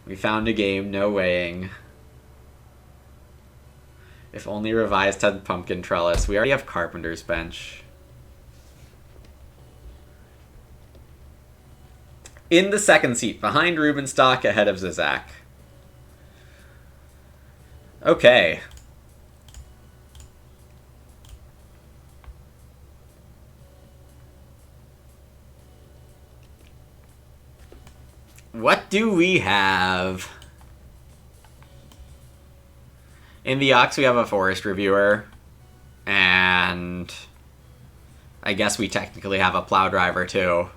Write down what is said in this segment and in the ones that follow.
We found a game, no weighing. If only Revised had Pumpkin Trellis. We already have Carpenter's Bench. In the second seat, behind Rubenstock, ahead of Zizak. Okay. What do we have? In the Ox, we have a Forest Reviewer. And I guess we technically have a Plow Driver, too.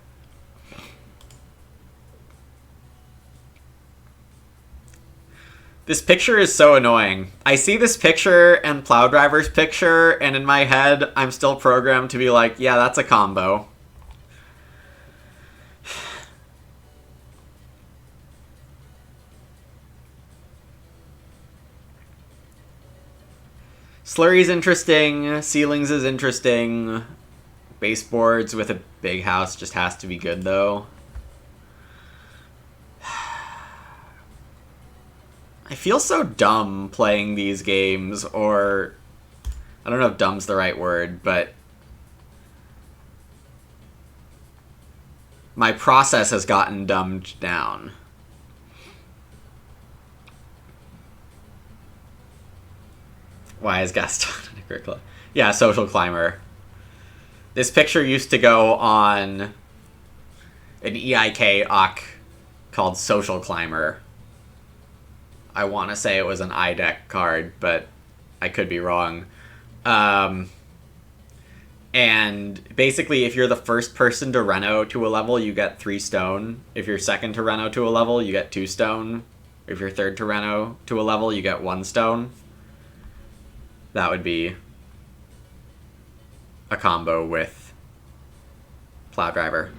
This picture is so annoying. I see this picture and Plow Driver's picture, and in my head, I'm still programmed to be like, yeah, that's a combo. Slurry's interesting. Ceilings is interesting. Baseboards with a big house just has to be good, though. I feel so dumb playing these games, or... I don't know if dumb's the right word, but... my process has gotten dumbed down. Why is Gaston in a grid club? Yeah, Social Climber. This picture used to go on an EIK OC called Social Climber. I want to say it was an IDEC card, but I could be wrong. And basically, if you're the first person to Reno to a level, you get 3 stone. If you're second to Reno to a level, you get 2 stone. If you're third to Reno to a level, you get 1 stone. That would be a combo with Plow Driver.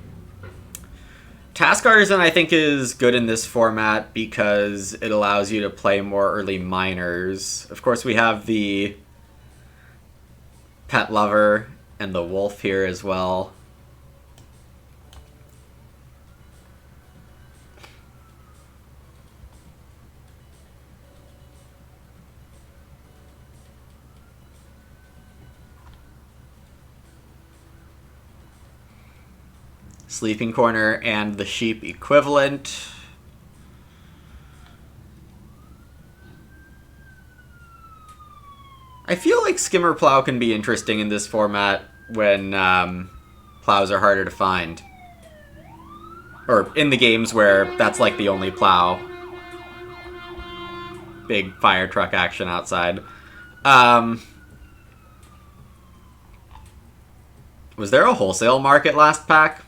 Task Artisan, I think, is good in this format because it allows you to play more early miners. Of course, we have the Pet Lover and the Wolf here as well. Sleeping Corner and the Sheep equivalent. I feel like Skimmer Plow can be interesting in this format when plows are harder to find. Or in the games where that's like the only plow. Big fire truck action outside. Was there a wholesale market last pack?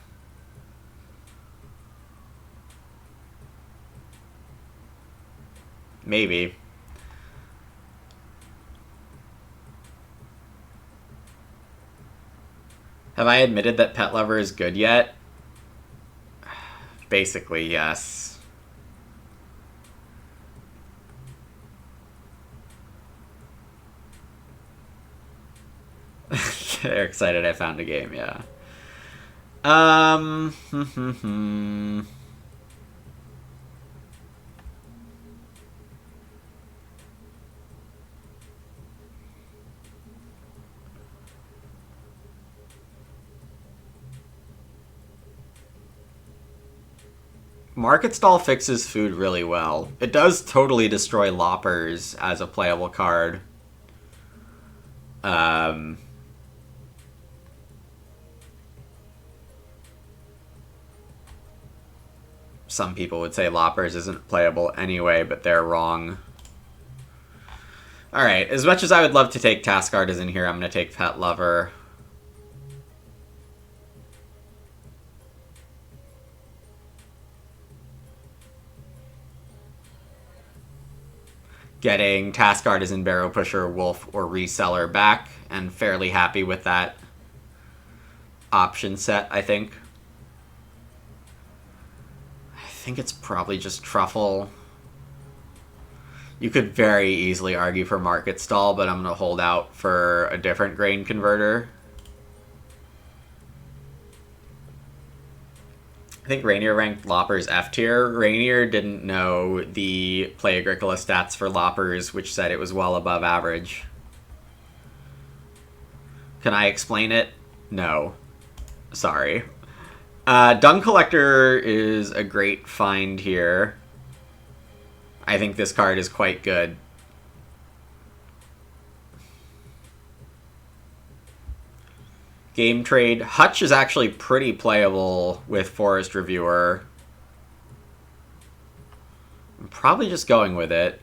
Maybe. Have I admitted that Pet Lover is good yet? Basically, yes. They're excited I found a game, yeah. Market Stall fixes food really well. It does totally destroy Loppers as a playable card. Some people would say Loppers isn't playable anyway, but they're wrong. Alright, as much as I would love to take Task Artisan here, I'm going to take Pet Lover. Getting Task Artisan, Barrow Pusher, Wolf, or Reseller back, and fairly happy with that option set, I think. I think it's probably just Truffle. You could very easily argue for Market Stall, but I'm going to hold out for a different grain converter. think Rainier ranked Loppers F tier. Rainier didn't know the Play Agricola stats for Loppers, which said it was well above average. Can I explain it? No. Sorry. Dung Collector is a great find here. I think this card is quite good. Game Trade. Hutch is actually pretty playable with Forest Reviewer. I'm probably just going with it.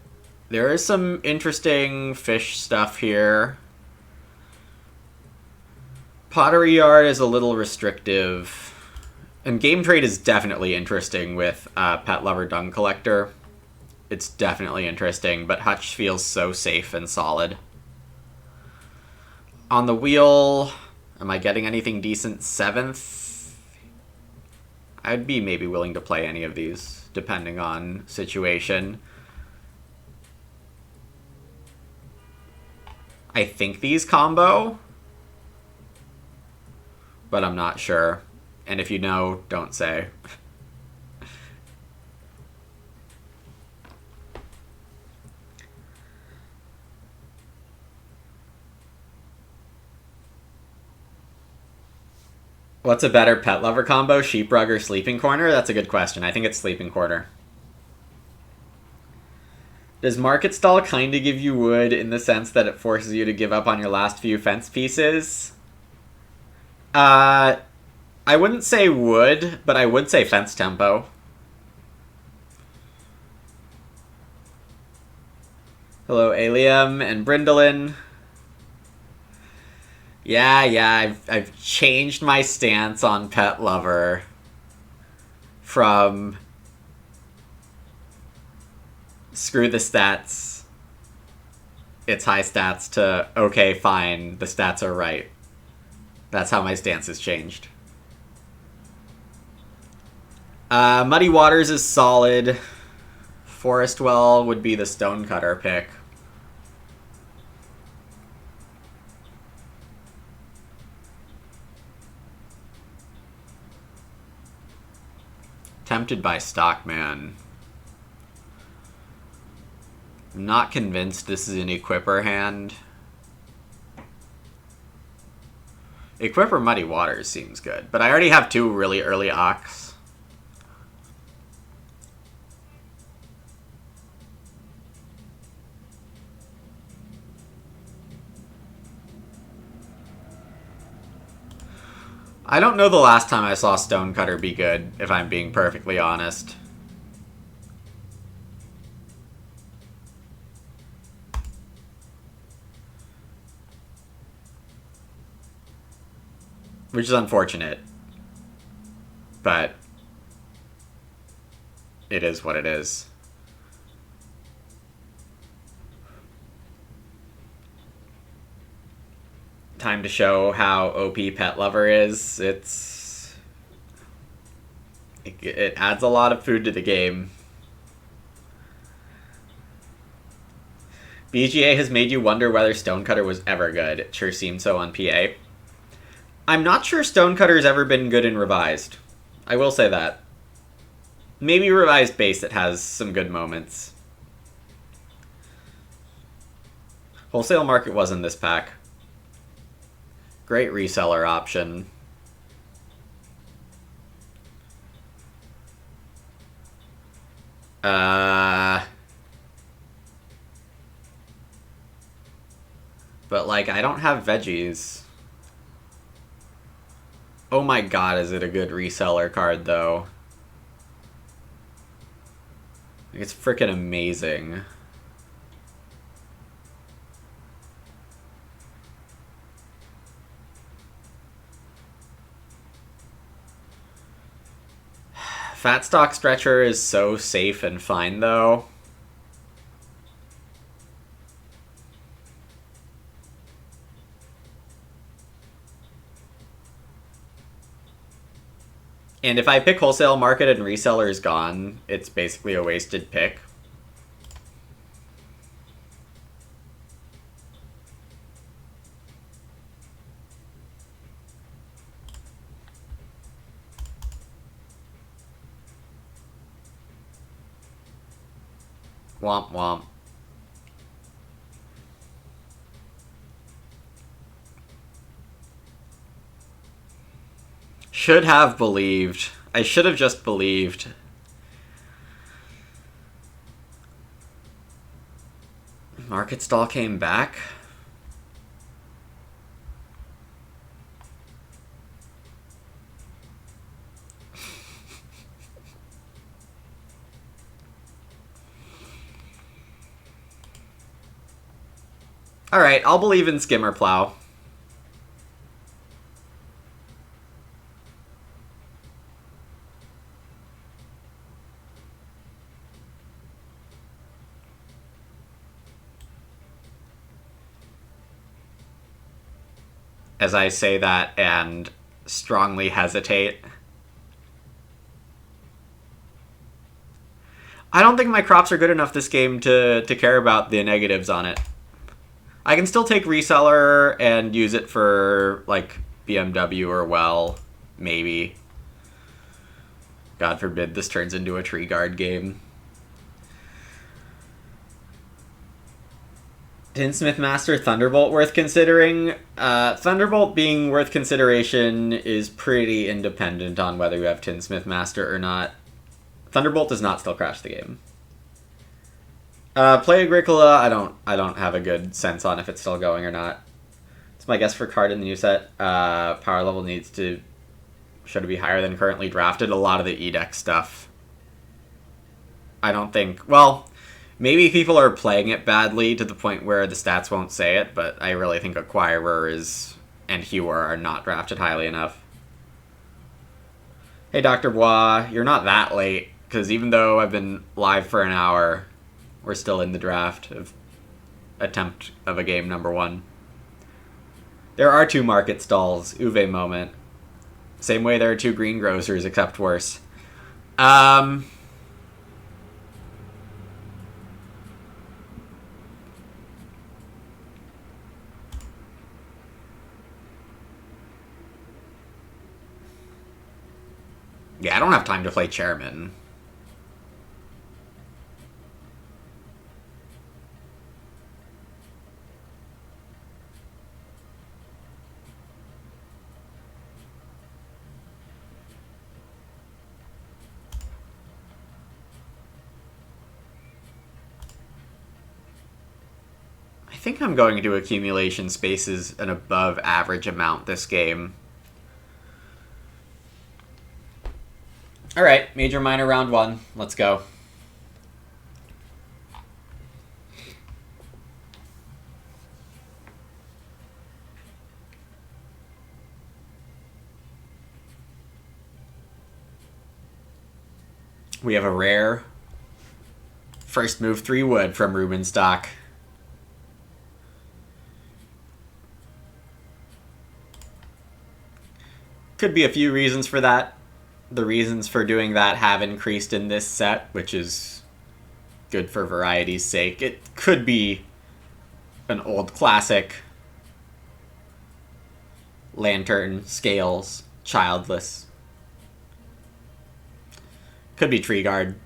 There is some interesting fish stuff here. Pottery Yard is a little restrictive. And Game Trade is definitely interesting with Pet Lover Dung Collector. It's definitely interesting, but Hutch feels so safe and solid. On the wheel, am I getting anything decent? 7th? I'd be maybe willing to play any of these, depending on situation. I think these combo, but I'm not sure. And if you know, don't say. What's a better Pet Lover combo, Sheep Rug or Sleeping Corner? That's a good question. I think it's Sleeping Corner. Does Market Stall kind of give you wood in the sense that it forces you to give up on your last few fence pieces? I wouldn't say wood, but I would say fence tempo. Hello, Alium and Brindlin. Yeah, I've changed my stance on Pet Lover from screw the stats, it's high stats, to okay, fine, the stats are right. That's how my stance has changed. Muddy Waters is solid. Forest Well would be the Stonecutter pick. Tempted by Stockman. I'm not convinced this is an Equipper hand. Equipper Muddy Waters seems good, but I already have 2 really early Ox. I don't know the last time I saw Stonecutter be good, if I'm being perfectly honest. Which is unfortunate. But it is what it is. Time to show how OP Pet Lover is. It adds a lot of food to the game. BGA has made you wonder whether Stonecutter was ever good. It sure seemed so on PA. I'm not sure Stonecutter's ever been good in Revised. I will say that. Maybe Revised Base that has some good moments. Wholesale Market was in this pack. Great reseller option. But, like, I don't have veggies. Oh my god, is it a good reseller card, though. It's freaking amazing. Fat Stock Stretcher is so safe and fine, though. And if I pick Wholesale Market and Reseller is gone, it's basically a wasted pick. Womp womp. Should have believed. I should have just believed. Market stall came back. Alright, I'll believe in Skimmer Plow. As I say that and strongly hesitate. I don't think my crops are good enough this game to care about the negatives on it. I can still take Reseller and use it for, like, BMW or Well, maybe. God forbid this turns into a tree guard game. Tinsmith Master Thunderbolt worth considering? Thunderbolt being worth consideration is pretty independent on whether you have Tinsmith Master or not. Thunderbolt does not still crash the game. Play Agricola, I don't have a good sense on if it's still going or not. It's my guess for card in the new set. Power level should be higher than currently drafted. A lot of the EDEX stuff. I don't think, well, maybe people are playing it badly to the point where the stats won't say it, but I really think Acquirer and Hewer are not drafted highly enough. Hey, Dr. Bois, you're not that late, because even though I've been live for an hour, we're still in the draft of attempt of a game number 1. There are 2 market stalls. Uwe moment. Same way there are 2 green grocers, except worse. Yeah, I don't have time to play Chairman. I think I'm going to accumulation spaces an above average amount this game. Alright, major minor round 1. Let's go. We have a rare first move 3 wood from Rubenstock. Could be a few reasons for that. The reasons for doing that have increased in this set, which is good for variety's sake. It could be an old classic. Lantern, Scales, Childless. Could be Tree Guard.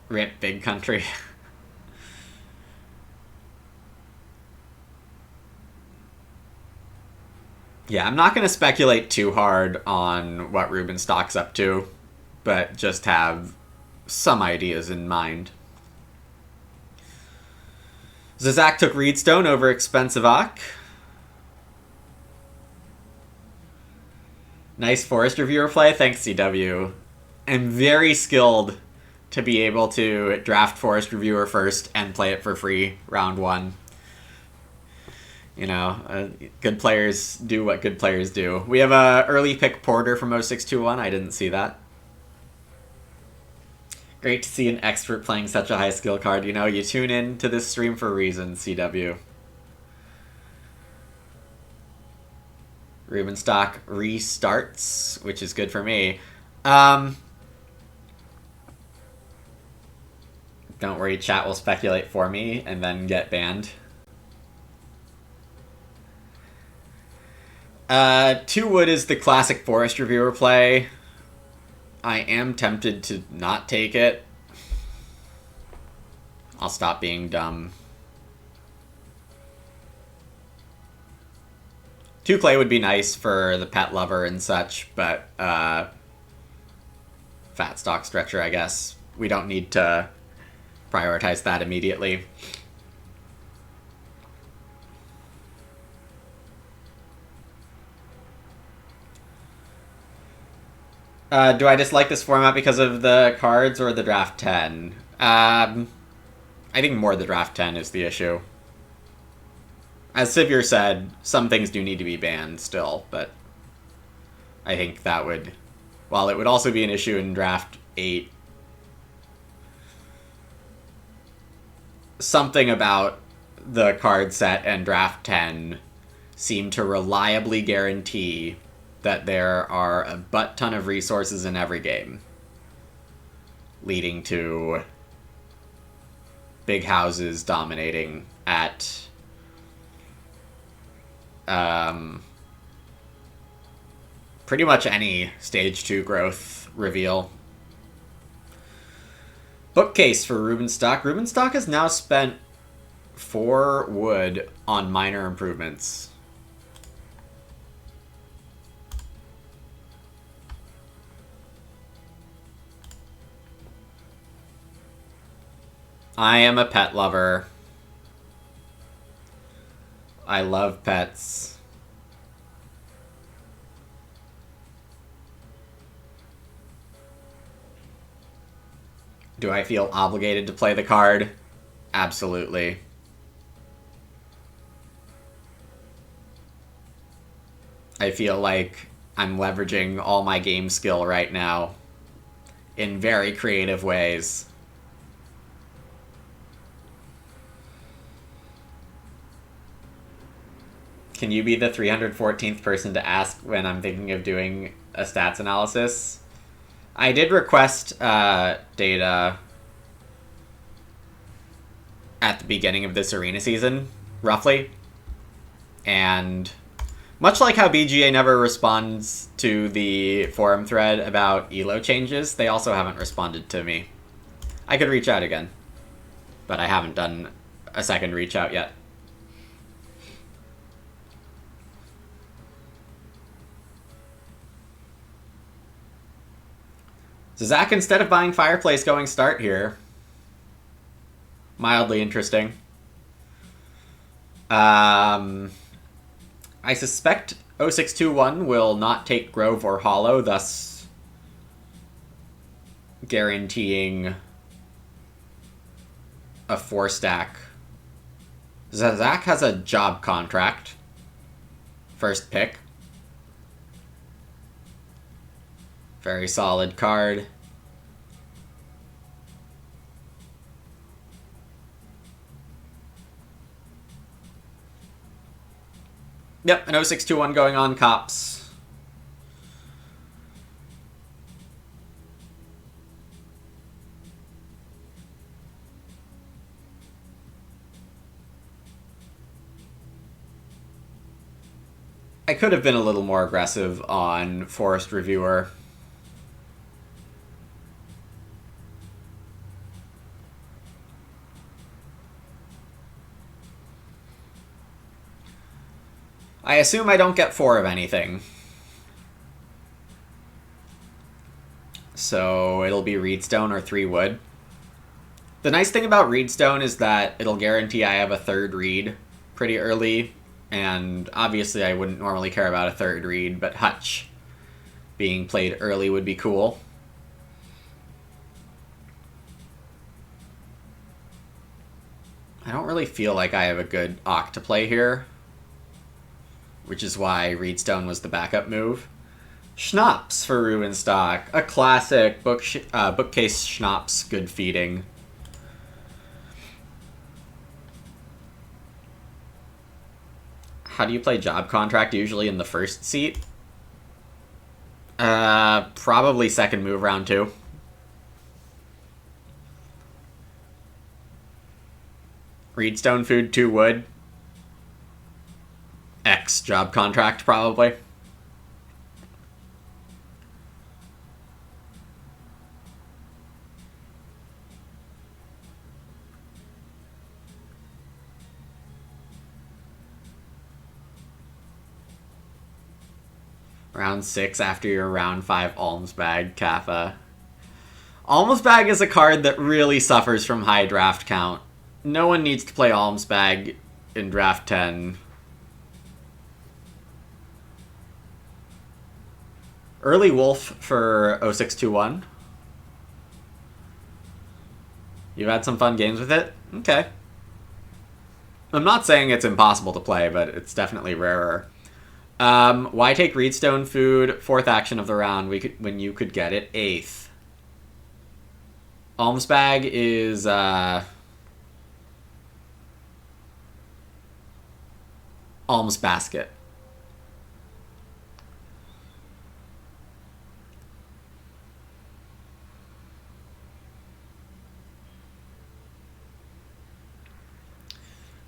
Rip Big Country. Yeah, I'm not going to speculate too hard on what Rubenstock's up to, but just have some ideas in mind. Zizak took Reedstone over Expensive Ock. Nice Forest Reviewer play. Thanks, CW. I'm very skilled to be able to draft Forest Reviewer first and play it for free round 1. You know, good players do what good players do. We have a early pick Porter from 0621. I didn't see that. Great to see an expert playing such a high skill card. You know, you tune in to this stream for a reason, CW. Rubenstock restarts, which is good for me. Don't worry, chat will speculate for me and then get banned. 2 wood is the classic Forest Reviewer play. I am tempted to not take it. I'll stop being dumb. 2 clay would be nice for the pet lover and such, but fat stock stretcher, I guess. We don't need to prioritize that immediately. Do I dislike this format because of the cards or the draft 10? I think more the draft 10 is the issue. As Sivir said, some things do need to be banned still, but I think that would, while it would also be an issue in draft 8, something about the card set and draft 10 seem to reliably guarantee that there are a butt ton of resources in every game, leading to big houses dominating at pretty much any stage 2 growth reveal. Bookcase for Rubenstock. Rubenstock has now spent 4 wood on minor improvements. I am a pet lover. I love pets. Do I feel obligated to play the card? Absolutely. I feel like I'm leveraging all my game skill right now in very creative ways. Can you be the 314th person to ask when I'm thinking of doing a stats analysis? I did request data at the beginning of this arena season, roughly. And much like how BGA never responds to the forum thread about ELO changes, they also haven't responded to me. I could reach out again, but I haven't done a second reach out yet. So Zach, instead of buying Fireplace, going start here. Mildly interesting. I suspect 0621 will not take Grove or Hollow, thus guaranteeing a 4-stack. Zach has a job contract. First pick. Very solid card. Yep, an 0621 going on Cops. I could have been a little more aggressive on Forest Reviewer. I assume I don't get 4 of anything. So it'll be Reedstone or 3 wood. The nice thing about Reedstone is that it'll guarantee I have a 3rd read pretty early. And obviously I wouldn't normally care about a 3rd read, but Hutch being played early would be cool. I don't really feel like I have a good Oct to play here, which is why Reedstone was the backup move. Schnapps for Rubenstock. A classic bookcase Schnapps, good feeding. How do you play Job Contract? Usually in the first seat? Probably second move, round 2. Reedstone food, 2 wood. X job contract, probably. Round 6 after your round 5 Alms Bag, Kappa. Alms Bag is a card that really suffers from high draft count. No one needs to play Alms Bag in draft 10. Early Wolf for 0621. You've had some fun games with it? Okay. I'm not saying it's impossible to play, but it's definitely rarer. Why take Reedstone Food? 4th action of the round when you could get it 8th. Alms Bag is Alms Basket.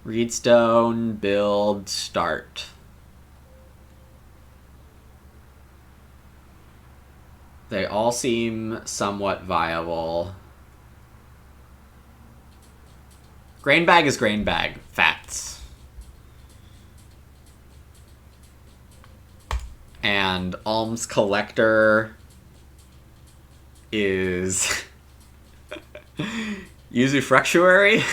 Reedstone, build, start. They all seem somewhat viable. Grain Bag is Grain Bag. Fats. And Alms Collector is Usufructuary?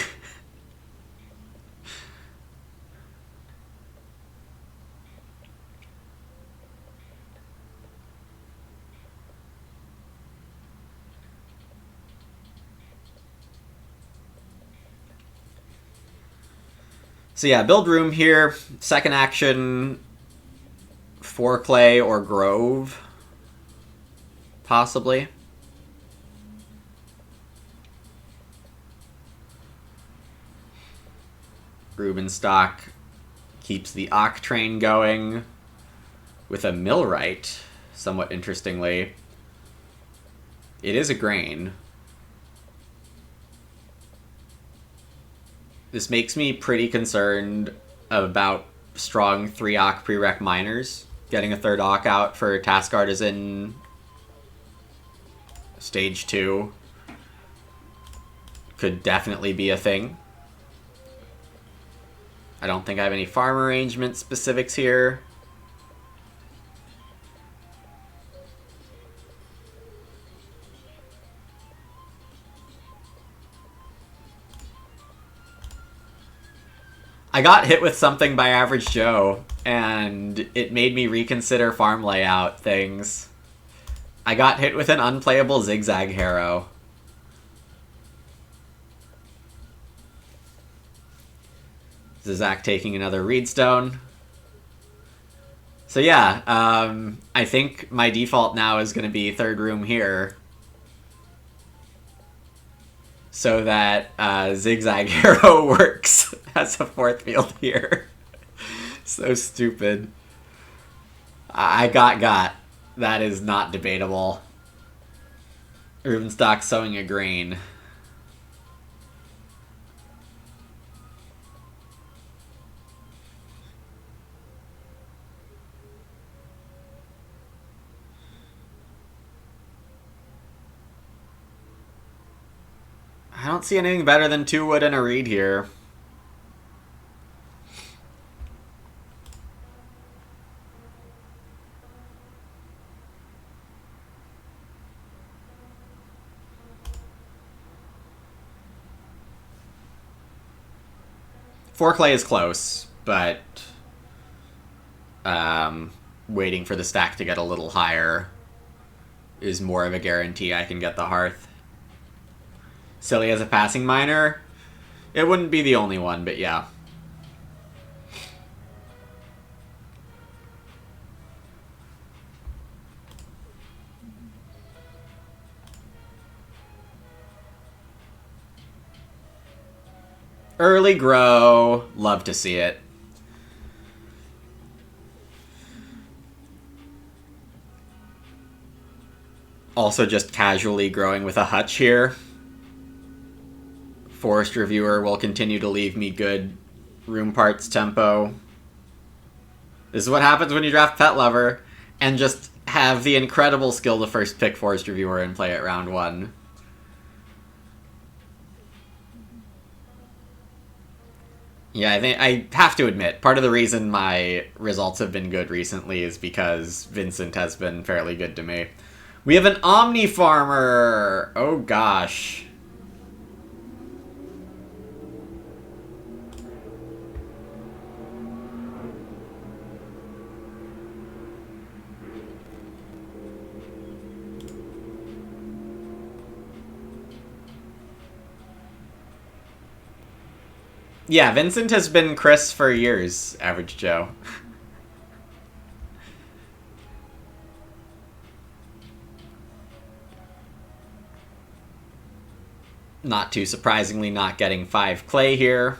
So yeah, build room here. 2nd action, 4 clay or grove, possibly. Rubenstock keeps the Ock train going with a millwright, somewhat interestingly. It is a grain. This makes me pretty concerned about strong 3-Ock prereq miners. Getting a 3rd Ock out for Task Artisan Stage 2 could definitely be a thing. I don't think I have any farm arrangement specifics here. I got hit with something by Average Joe, and it made me reconsider farm layout things. I got hit with an unplayable Zigzag Harrow. Zizak taking another Reedstone. So yeah, I think my default now is going to be 3rd room here, so that Zigzag Harrow works as a 4th field here. So stupid. I got. That is not debatable. Rubenstock sowing a grain. I don't see anything better than 2 wood and a reed here. Four clay is close, but waiting for the stack to get a little higher is more of a guarantee I can get the hearth. Silly as a passing miner? It wouldn't be the only one, but yeah. Early grow. Love to see it. Also just casually growing with a hutch here. Forest Reviewer will continue to leave me good room parts tempo. This is what happens when you draft Pet Lover and just have the incredible skill to first pick Forest Reviewer and play it round 1. Yeah, I have to admit, part of the reason my results have been good recently is because Vincent has been fairly good to me. We have an Omni Farmer! Oh gosh. Yeah, Vincent has been Chris for years, Average Joe. Not too surprisingly, not getting 5 clay here.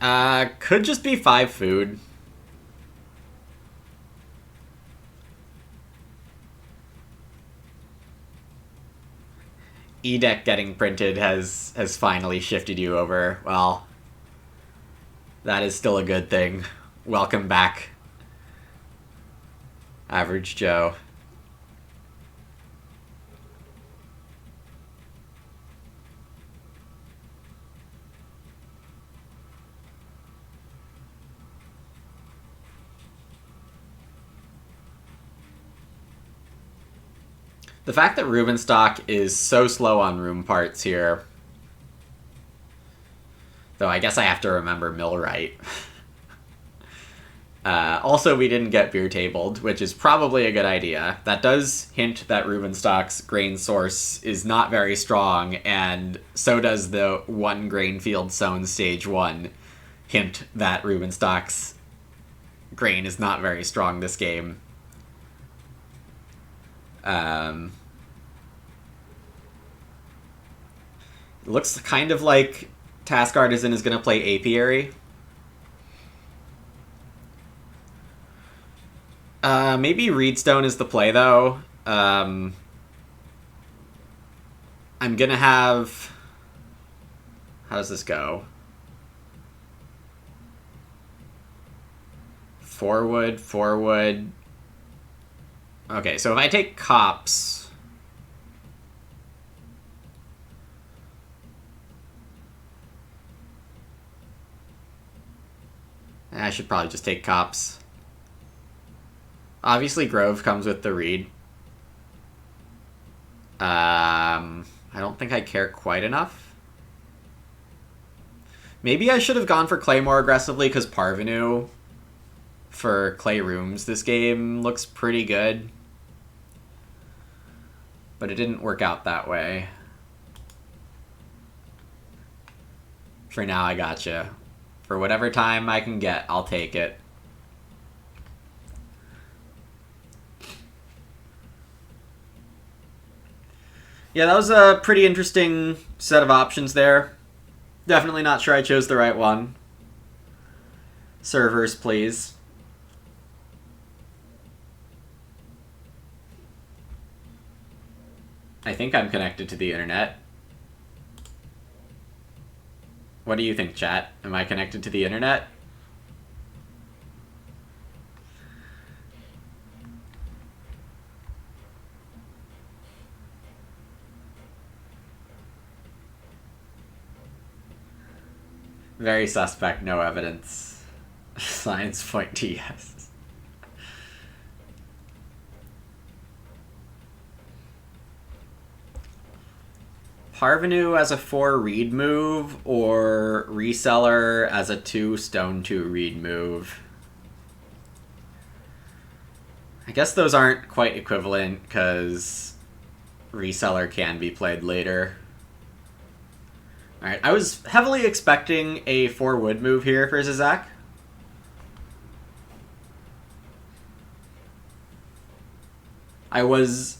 Could just be 5 food. E-Deck getting printed has finally shifted you over. Well, that is still a good thing. Welcome back, Average Joe. The fact that Rubenstock is so slow on room parts here, though I guess I have to remember Millwright. Also, we didn't get beer tabled, which is probably a good idea. That does hint that Rubenstock's grain source is not very strong, and so does the 1 grain field sown stage 1 hint that Rubenstock's grain is not very strong this game. Looks kind of like Task Artisan is going to play Apiary. Maybe Reedstone is the play, though. I'm going to have... How does this go? 4 wood, 4 wood. Okay, so if I take Cops... I should probably just take Cops. Obviously, Grove comes with the Reed. I don't think I care quite enough. Maybe I should have gone for Clay more aggressively, because Parvenu for Clay Rooms this game looks pretty good. But it didn't work out that way. For now, I gotcha. For whatever time I can get, I'll take it. Yeah, that was a pretty interesting set of options there. Definitely not sure I chose the right one. Servers, please. I think I'm connected to the internet. What do you think, chat? Am I connected to the internet? Very suspect, no evidence. Signs point to yes. Parvenu as a 4 read move, or Reseller as a 2 stone 2 read move. I guess those aren't quite equivalent, because Reseller can be played later. Alright, I was heavily expecting a 4 wood move here for Zizak. I was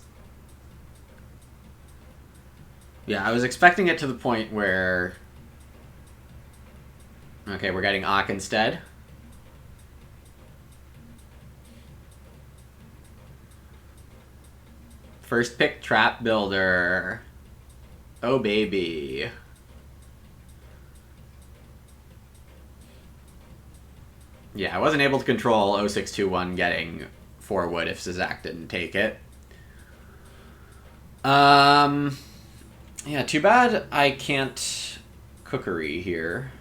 expecting it to the point where... Okay, we're getting Ock instead. First pick Trap Builder. Oh, baby. Yeah, I wasn't able to control 0621 getting 4 wood if Zizak didn't take it. Yeah, too bad I can't cookery here.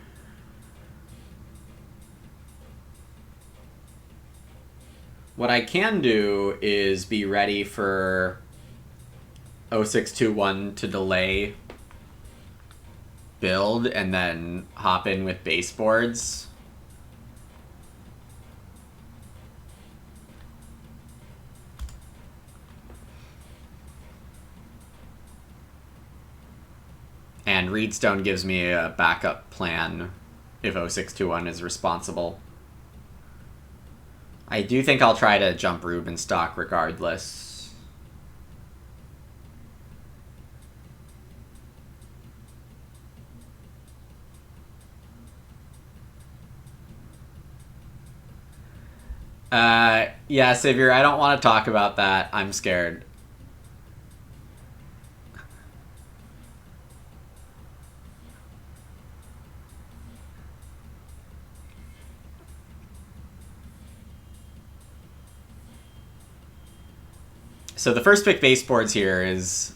What I can do is be ready for 0621 to delay build and then hop in with baseboards. And Reedstone gives me a backup plan if 0621 is responsible. I do think I'll try to jump Rubenstock regardless. Yeah, Savior, I don't want to talk about that. I'm scared. So the first pick baseboards here is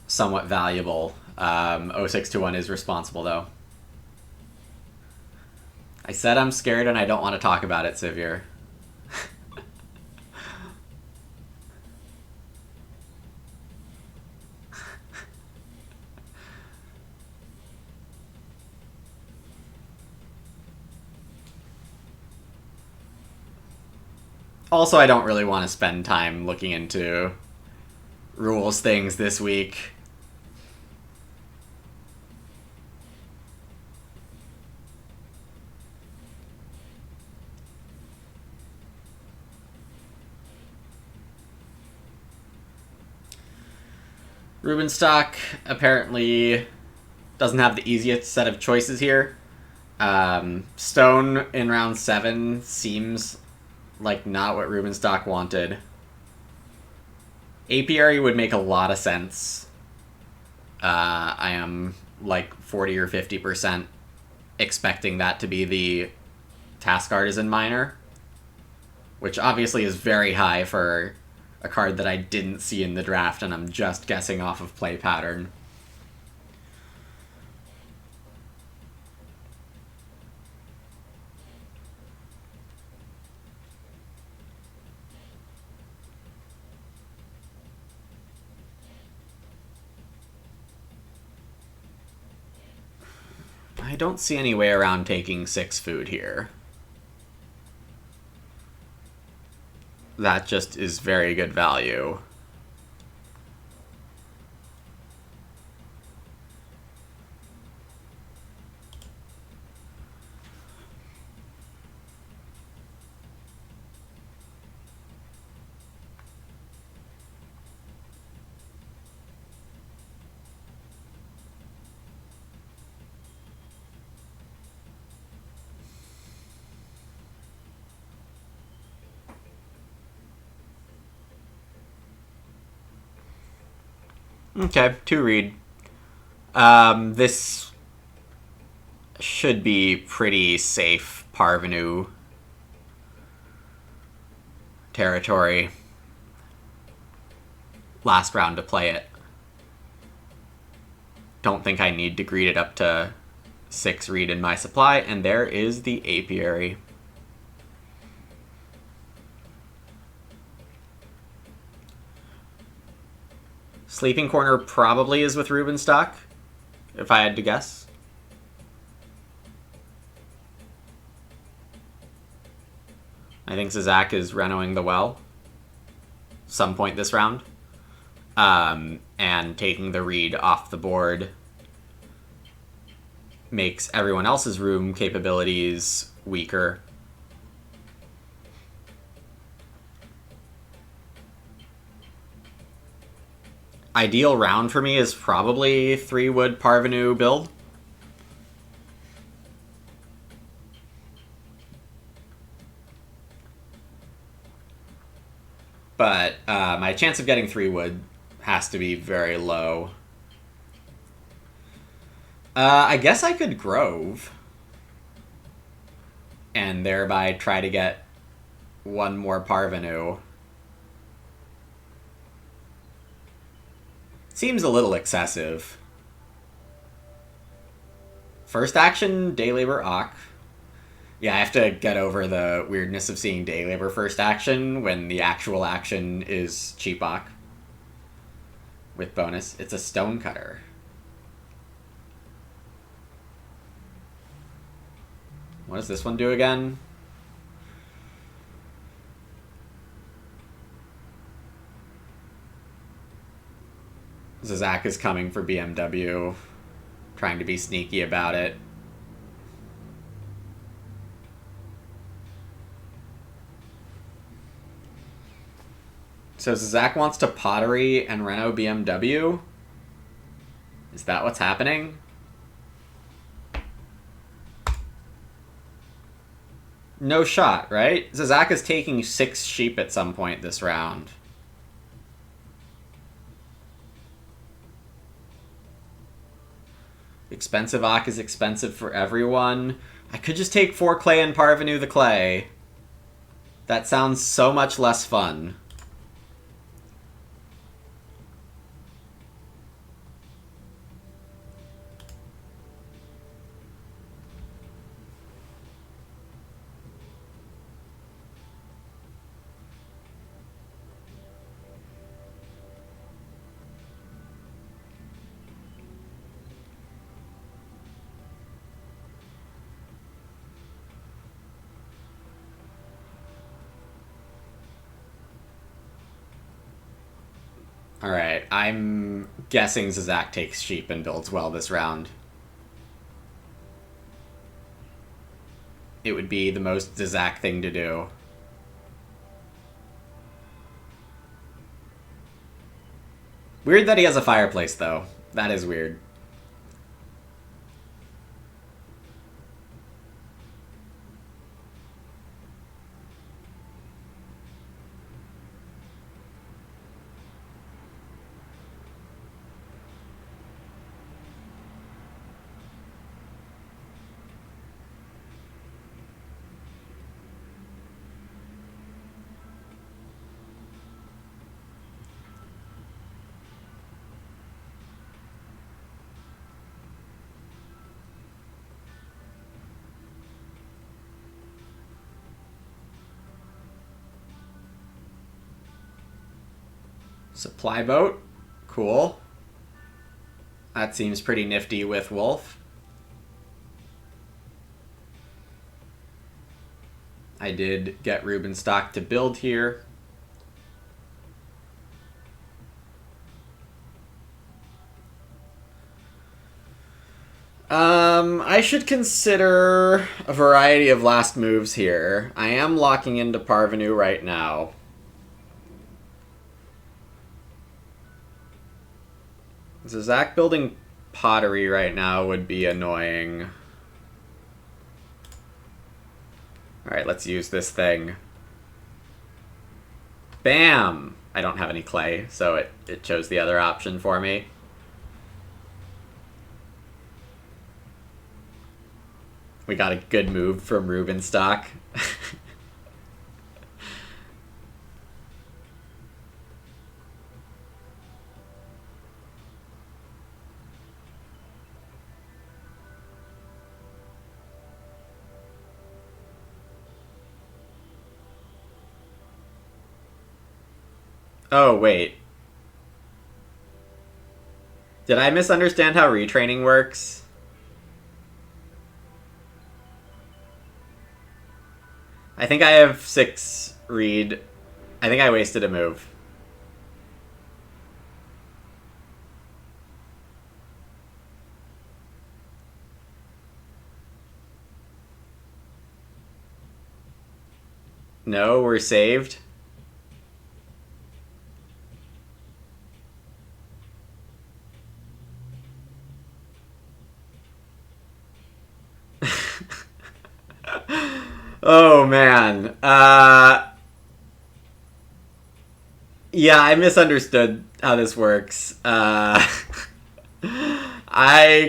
somewhat valuable. 0621 is responsible, though. I said I'm scared and I don't want to talk about it, Sivir. Also, I don't really want to spend time looking into rules things this week. Rubenstock apparently doesn't have the easiest set of choices here. Stone in round 7 seems like not what Rubenstock wanted. Apiary would make a lot of sense. I am like 40 or 50% expecting that to be the Task Artisan Miner, which obviously is very high for a card that I didn't see in the draft and I'm just guessing off of play pattern. I don't see any way around taking 6 food here. That just is very good value. Okay, 2 read. This should be pretty safe Parvenu territory. Last round to play it. Don't think I need to greed it up to 6 read in my supply, and there is the Apiary. Sleeping Corner probably is with Rubenstock, if I had to guess. I think Zizak is renoing the well some point this round. And taking the read off the board makes everyone else's room capabilities weaker. Ideal round for me is probably 3 wood Parvenu build. But my chance of getting 3 wood has to be very low. I guess I could Grove. and thereby try to get one more parvenu. Seems a little excessive. First action, day labor Ak. Yeah, I have to get over the weirdness of seeing day labor first action when the actual action is cheap Ak. With bonus. It's a stonecutter. What does this one do again? Zizak is coming for BMW, trying to be sneaky about it. So Zizak wants to pottery and Renault BMW? Is that what's happening? No shot, right? Zizak is taking 6 sheep at some point this round. Expensive Ak is expensive for everyone. I could just take 4 clay and parvenu the clay. That sounds so much less fun. Alright, I'm guessing Zizak takes sheep and builds well this round. It would be the most Zizak thing to do. Weird that he has a fireplace, though. That is weird. Supply boat. Cool. That seems pretty nifty with Wolf. I did get Rubenstock to build here. I should consider a variety of last moves here. I am locking into Parvenu right now. Zizak building pottery right now would be annoying. Alright, let's use this thing. Bam! I don't have any clay, so it chose the other option for me. We got a good move from Rubenstock. Oh, wait. Did I misunderstand how retraining works? I think I have 6 read. I think I wasted a move. No, we're saved. Oh, man. Yeah, I misunderstood how this works. I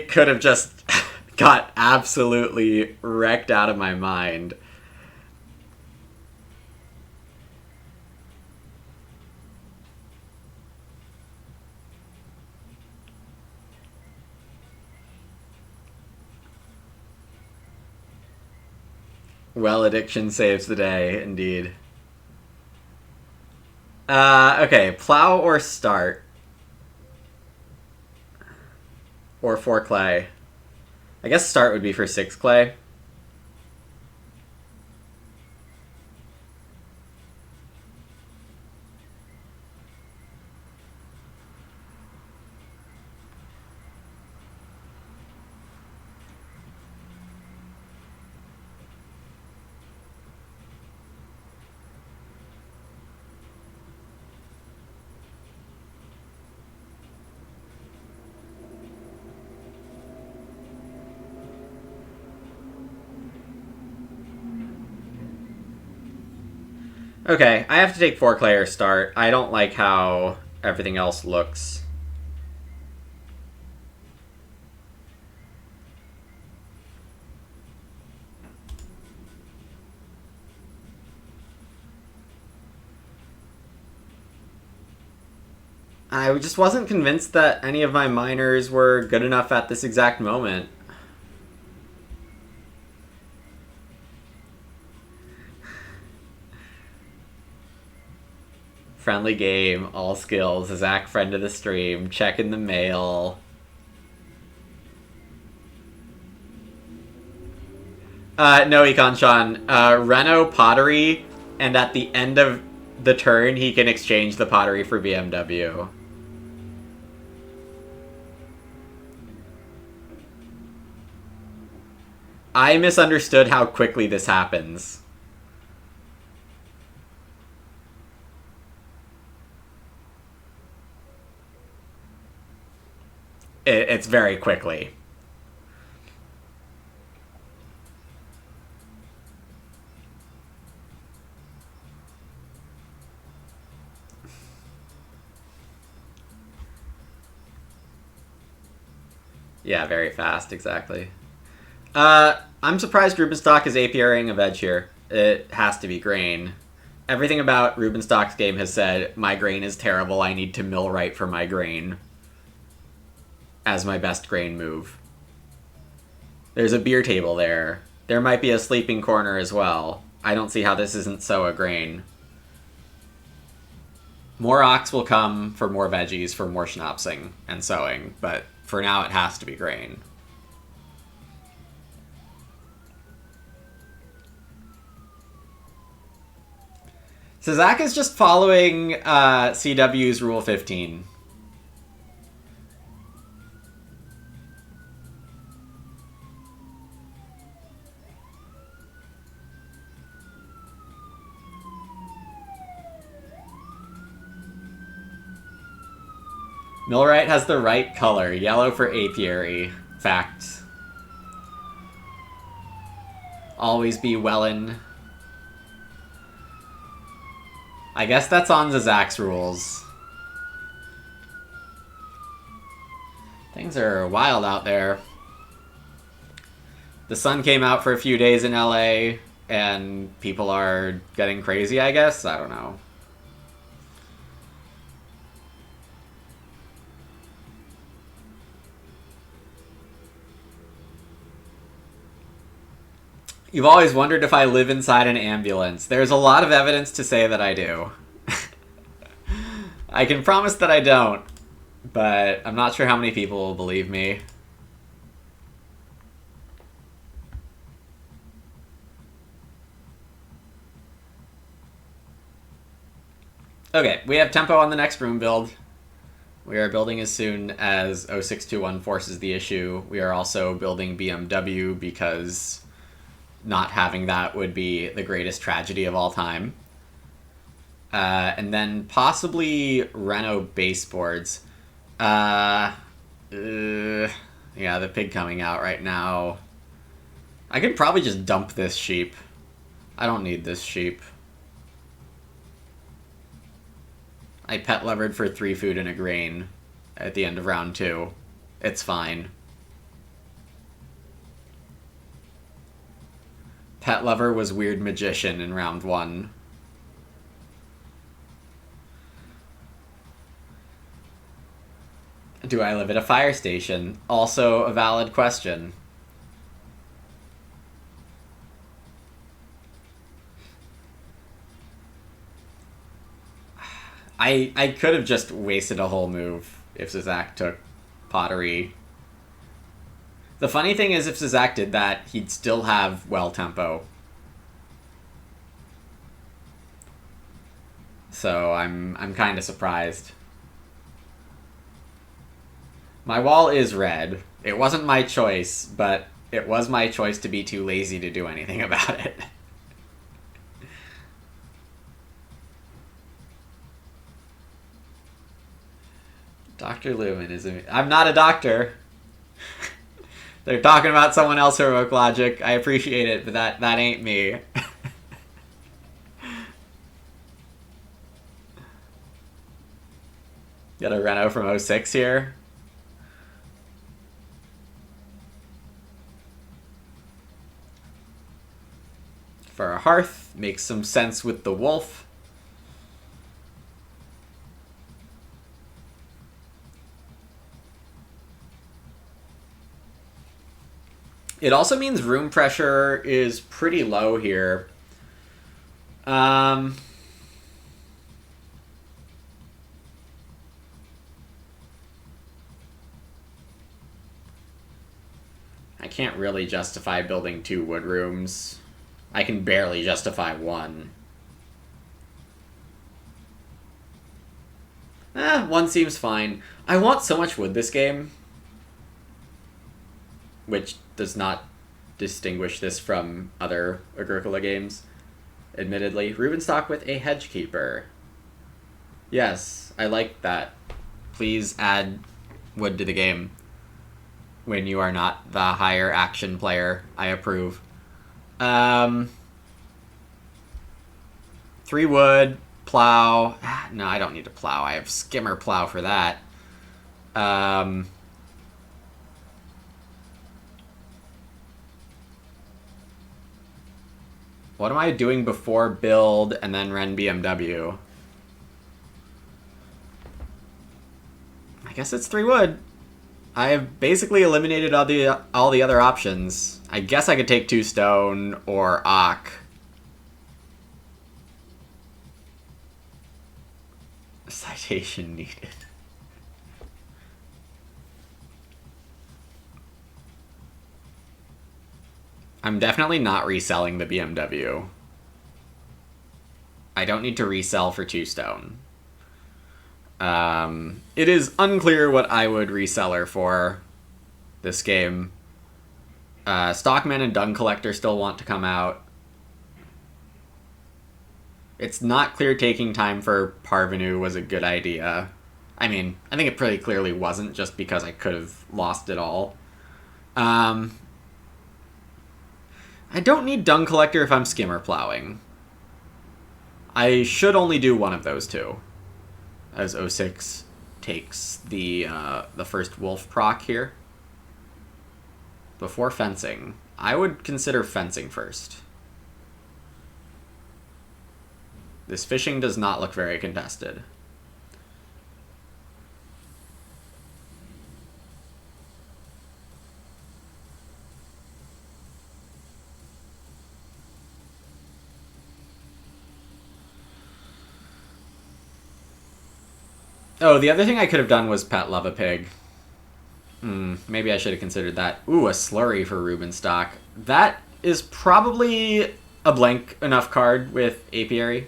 could have just got absolutely wrecked out of my mind. Well, addiction saves the day, indeed. Okay, plow or start? Or 4 clay? I guess start would be for 6 clay. Okay, I have to take 4 clay or start. I don't like how everything else looks. I just wasn't convinced that any of my miners were good enough at this exact moment. Friendly game, all skills, Zach friend of the stream, checking the mail. No, Econ-chan. Renault pottery, and at the end of the turn, he can exchange the pottery for BMW. I misunderstood how quickly this happens. It's very quickly. Yeah, very fast, exactly. I'm surprised Rubenstock is APRing a veg here. It has to be grain. Everything about Rubenstock's game has said, my grain is terrible, I need to mill right for my grain. As my best grain move. There's a beer table there. There might be a sleeping corner as well. I don't see how this isn't so a grain. More ox will come for more veggies, for more schnapsing and sowing, but for now it has to be grain. So Zach is just following CW's Rule 15. Millwright has the right color. Yellow for apiary. Fact. Always be wellin'. I guess that's on the Zach's rules. Things are wild out there. The sun came out for a few days in LA, and people are getting crazy, I guess? I don't know. You've always wondered if I live inside an ambulance. There's a lot of evidence to say that I do. I can promise that I don't, but I'm not sure how many people will believe me. Okay, we have tempo on the next room build. We are building as soon as 0621 forces the issue. We are also building BMW because not having that would be the greatest tragedy of all time. And then possibly Renault baseboards. Yeah, the pig coming out right now. I could probably just dump this sheep. I don't need this sheep. I pet levered for 3 food and a grain at the end of round 2. It's fine. Pet lover was weird magician in round 1. Do I live at a fire station? Also a valid question. I could have just wasted a whole move if Zizak took pottery. The funny thing is, if Zizak did that, he'd still have well tempo. So I'm kind of surprised. My wall is red. It wasn't my choice, but it was my choice to be too lazy to do anything about it. Dr. Lewin is I'm not a doctor. They're talking about someone else, Heroic Logic. I appreciate it, but that ain't me. Got a Renault from 06 here. For a hearth, makes some sense with the wolf. It also means room pressure is pretty low here. I can't really justify building 2 wood rooms. I can barely justify 1. 1 seems fine. I want so much wood this game, which does not distinguish this from other Agricola games, admittedly. Rubenstock with a Hedgekeeper. Yes, I like that. Please add wood to the game when you are not the higher action player. I approve. 3 wood, plow. No, I don't need to plow. I have skimmer plow for that. What am I doing before build and then Ren BMW? I guess it's 3 wood. I have basically eliminated all the other options. I guess I could take 2 stone or Ock. Citation needed. I'm definitely not reselling the BMW. I don't need to resell for 2 stone. It is unclear what I would reseller for this game. Stockman and Dung Collector still want to come out. It's not clear taking time for Parvenu was a good idea. I mean, I think it pretty clearly wasn't, just because I could have lost it all. I don't need Dung Collector if I'm skimmer plowing. I should only do one of those 2, as 06 takes the first wolf proc here. Before fencing, I would consider fencing first. This fishing does not look very contested. Oh, the other thing I could have done was pet love a pig. Maybe I should have considered that. Ooh, a slurry for Rubenstock. That is probably a blank enough card with Apiary.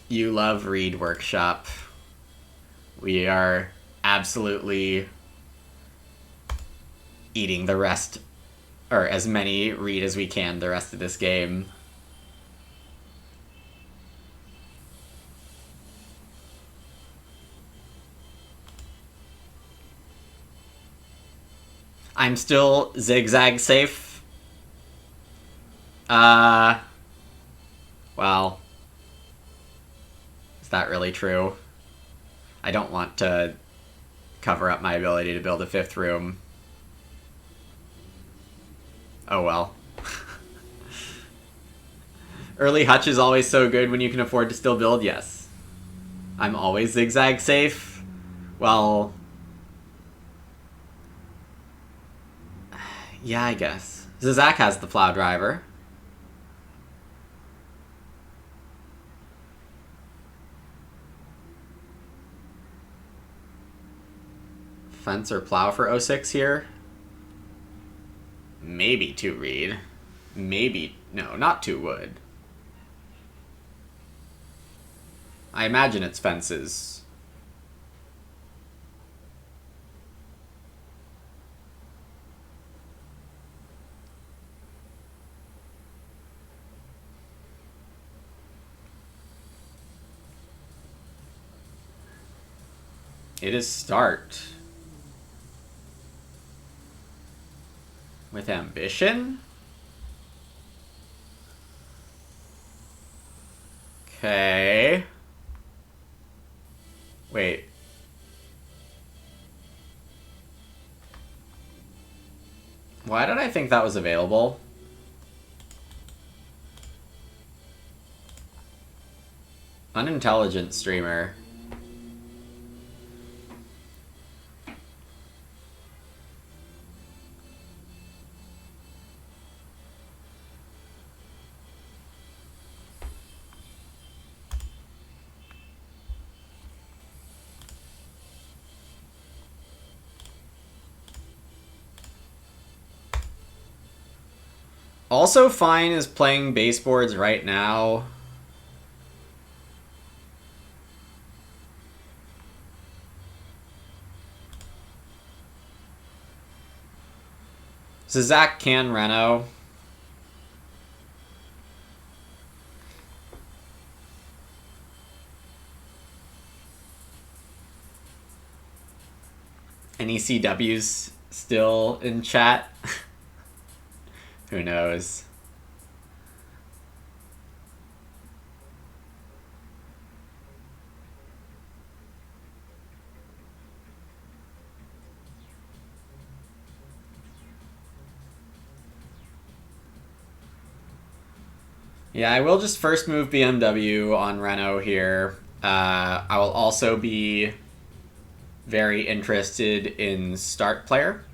You love Read Workshop. We are absolutely eating the rest, or as many Read as we can the rest of this game. I'm still zigzag safe. Well, is that really true? I don't want to cover up my ability to build a 5th room. Oh well. Early Hutch is always so good when you can afford to still build, yes. I'm always zigzag safe. Well, yeah, I guess. Zizak has the plow driver. Fence or plow for 06 here. Maybe 2 reed. Maybe... No, not 2 wood. I imagine it's fences. It is start. With ambition? Okay. Wait. Why did I think that was available? Unintelligent streamer. Also fine is playing baseboards right now. So Zach can Reno. Any CWs still in chat? Who knows? Yeah, I will just first move BMW on Renault here. I will also be very interested in start player,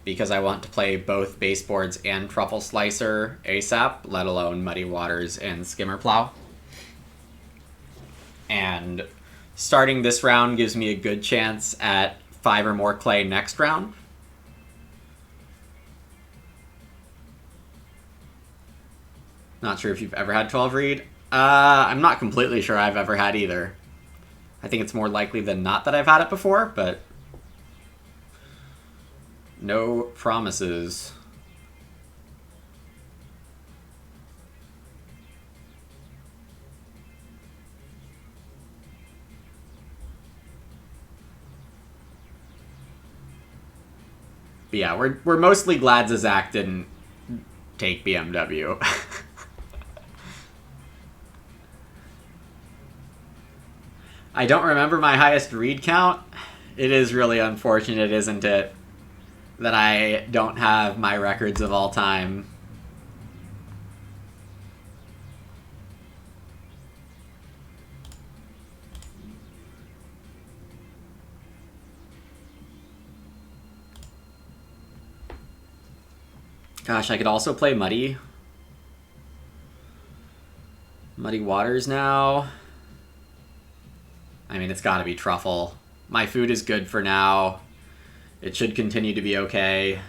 because I want to play both baseboards and truffle slicer ASAP, let alone Muddy Waters and Skimmer Plow. And starting this round gives me a good chance at 5 or more clay next round. Not sure if you've ever had 12 reed. I'm not completely sure I've ever had either. I think it's more likely than not that I've had it before, but no promises. But yeah, we're mostly glad Zach didn't take BMW. I don't remember my highest read count. It is really unfortunate, isn't it, that I don't have my records of all time. Gosh, I could also play Muddy Waters now. I mean, it's gotta be truffle. My food is good for now. It should continue to be okay.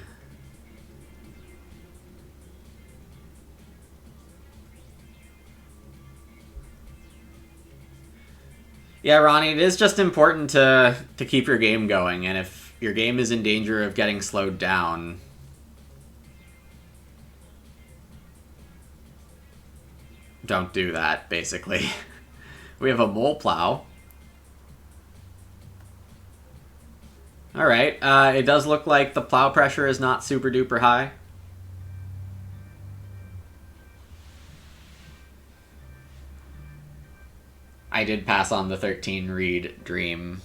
Yeah, Ronnie, it is just important to keep your game going, and if your game is in danger of getting slowed down, don't do that, basically. We have a mole plow. Alright, it does look like the plow pressure is not super duper high. I did pass on the 13 read dream.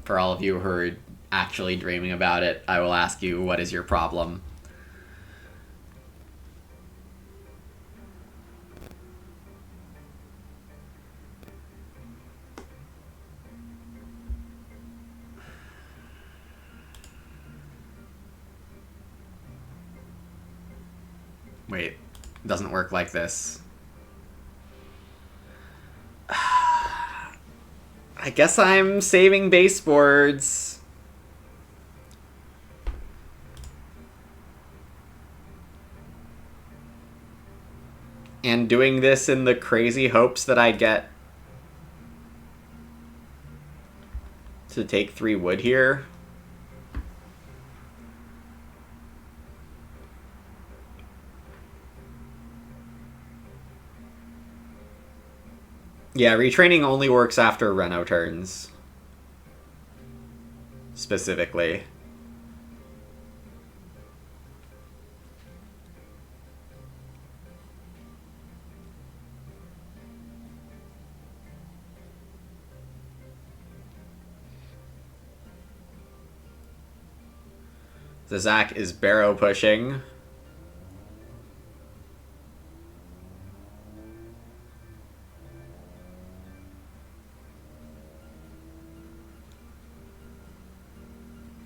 For all of you who are actually dreaming about it, I will ask you, what is your problem? Wait, it doesn't work like this. I guess I'm saving baseboards. And doing this in the crazy hopes that I get to take 3 wood here. Yeah, retraining only works after Reno turns. Specifically. Zach is barrow pushing.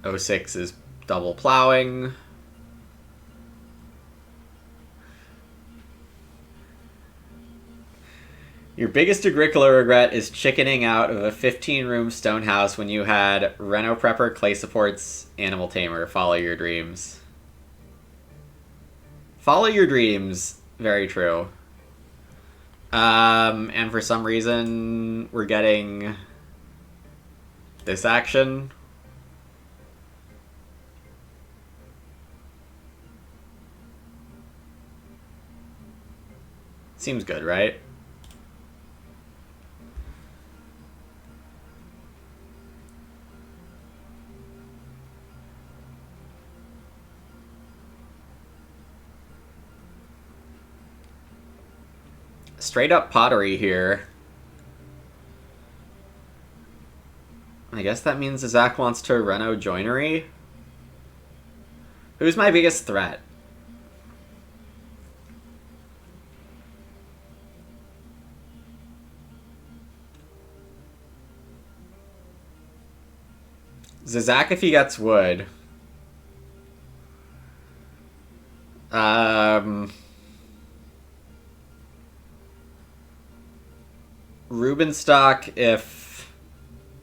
O6 is double plowing. Your biggest Agricola regret is chickening out of a 15-room stone house when you had Reno Prepper, Clay Supports, Animal Tamer. Follow your dreams. Follow your dreams. Very true. And for some reason, we're getting this action. Seems good, right? Straight up pottery here. I guess that means Zach wants to Reno joinery. Who's my biggest threat? Zach if he gets wood. Rubenstock if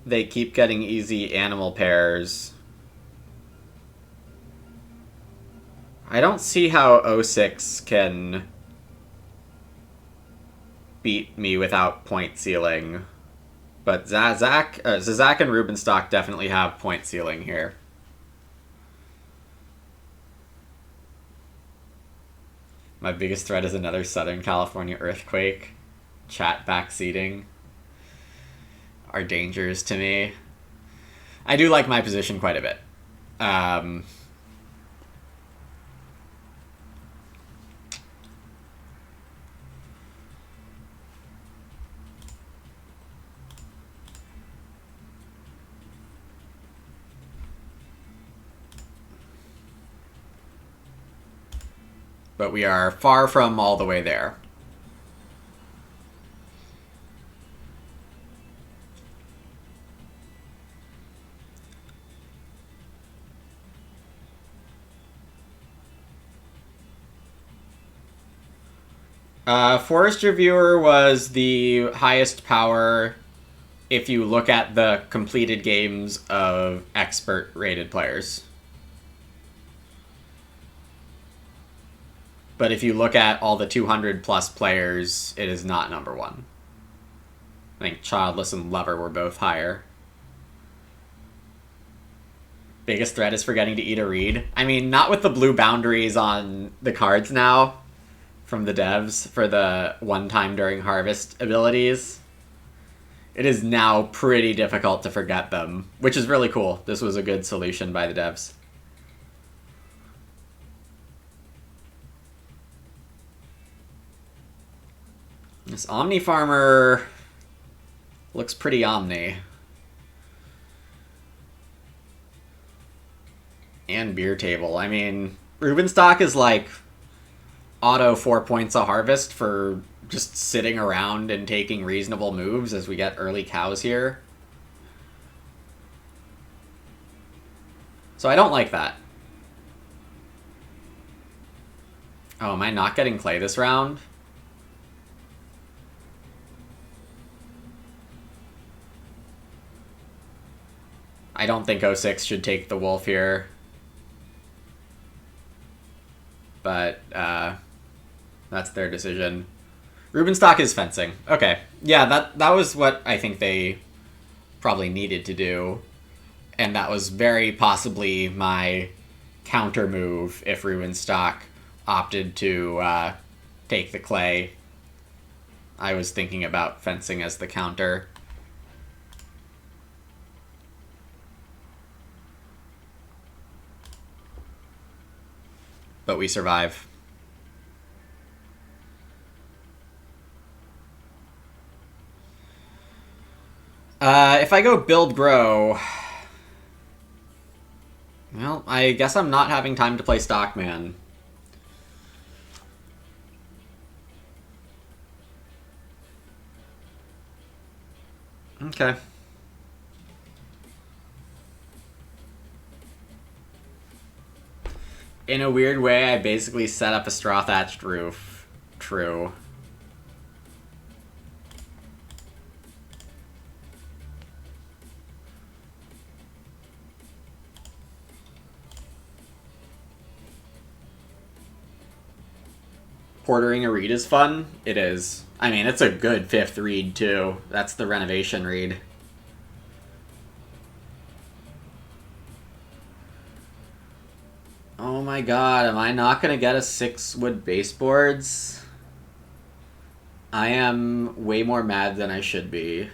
they keep getting easy animal pairs. I don't see how O6 can beat me without point ceiling. But Zach and Rubenstock definitely have point ceiling here. My biggest threat is another Southern California earthquake. Chat backseating are dangers to me. I do like my position quite a bit. But we are far from all the way there. Forest Reviewer was the highest power if you look at the completed games of expert rated players. But if you look at all the 200 plus players, it is not number 1. I think Childless and Lover were both higher. Biggest threat is forgetting to eat a read. I mean, not with the blue boundaries on the cards now from the devs for the one time during harvest abilities. It is now pretty difficult to forget them, which is really cool. This was a good solution by the devs. This Omni Farmer looks pretty omni. And Beer Table. I mean, Rubenstock is like auto 4 points a harvest for just sitting around and taking reasonable moves as we get early cows here. So I don't like that. Oh, am I not getting clay this round? I don't think 06 should take the wolf here. But that's their decision. Rubenstock is fencing. Okay. Yeah, that was what I think they probably needed to do. And that was very possibly my counter move if Rubenstock opted to take the clay. I was thinking about fencing as the counter. But we survive. If I go build grow, well, I guess I'm not having time to play Stockman. Okay. In a weird way, I basically set up a straw thatched roof. True. Portering a read is fun. It is. I mean, it's a good 5th read, too. That's the renovation read. Oh my god, am I not gonna get a 6 wood baseboards? I am way more mad than I should be.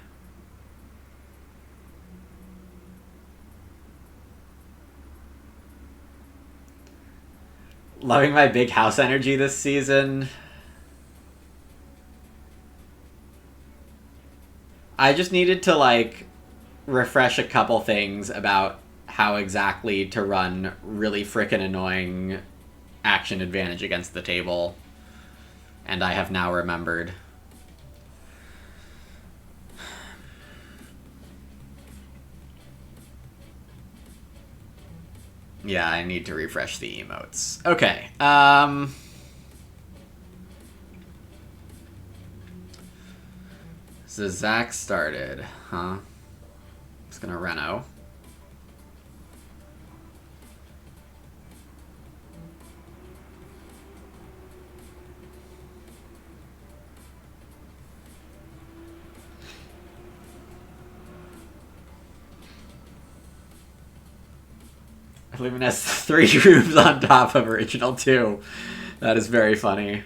Loving my big house energy this season. I just needed to, like, refresh a couple things about how exactly to run really frickin' annoying action advantage against the table. And I have now remembered. Yeah, I need to refresh the emotes. Okay, so Zach started, huh? It's gonna reno. Luminous 3 rooms on top of original 2. That is very funny.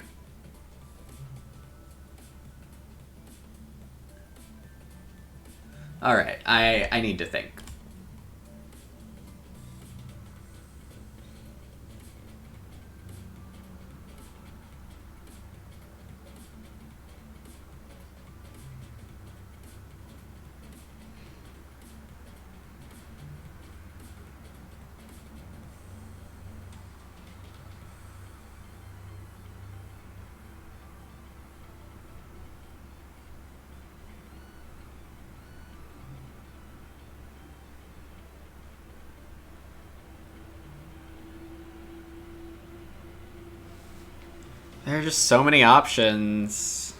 Alright, I need to think. There are just so many options.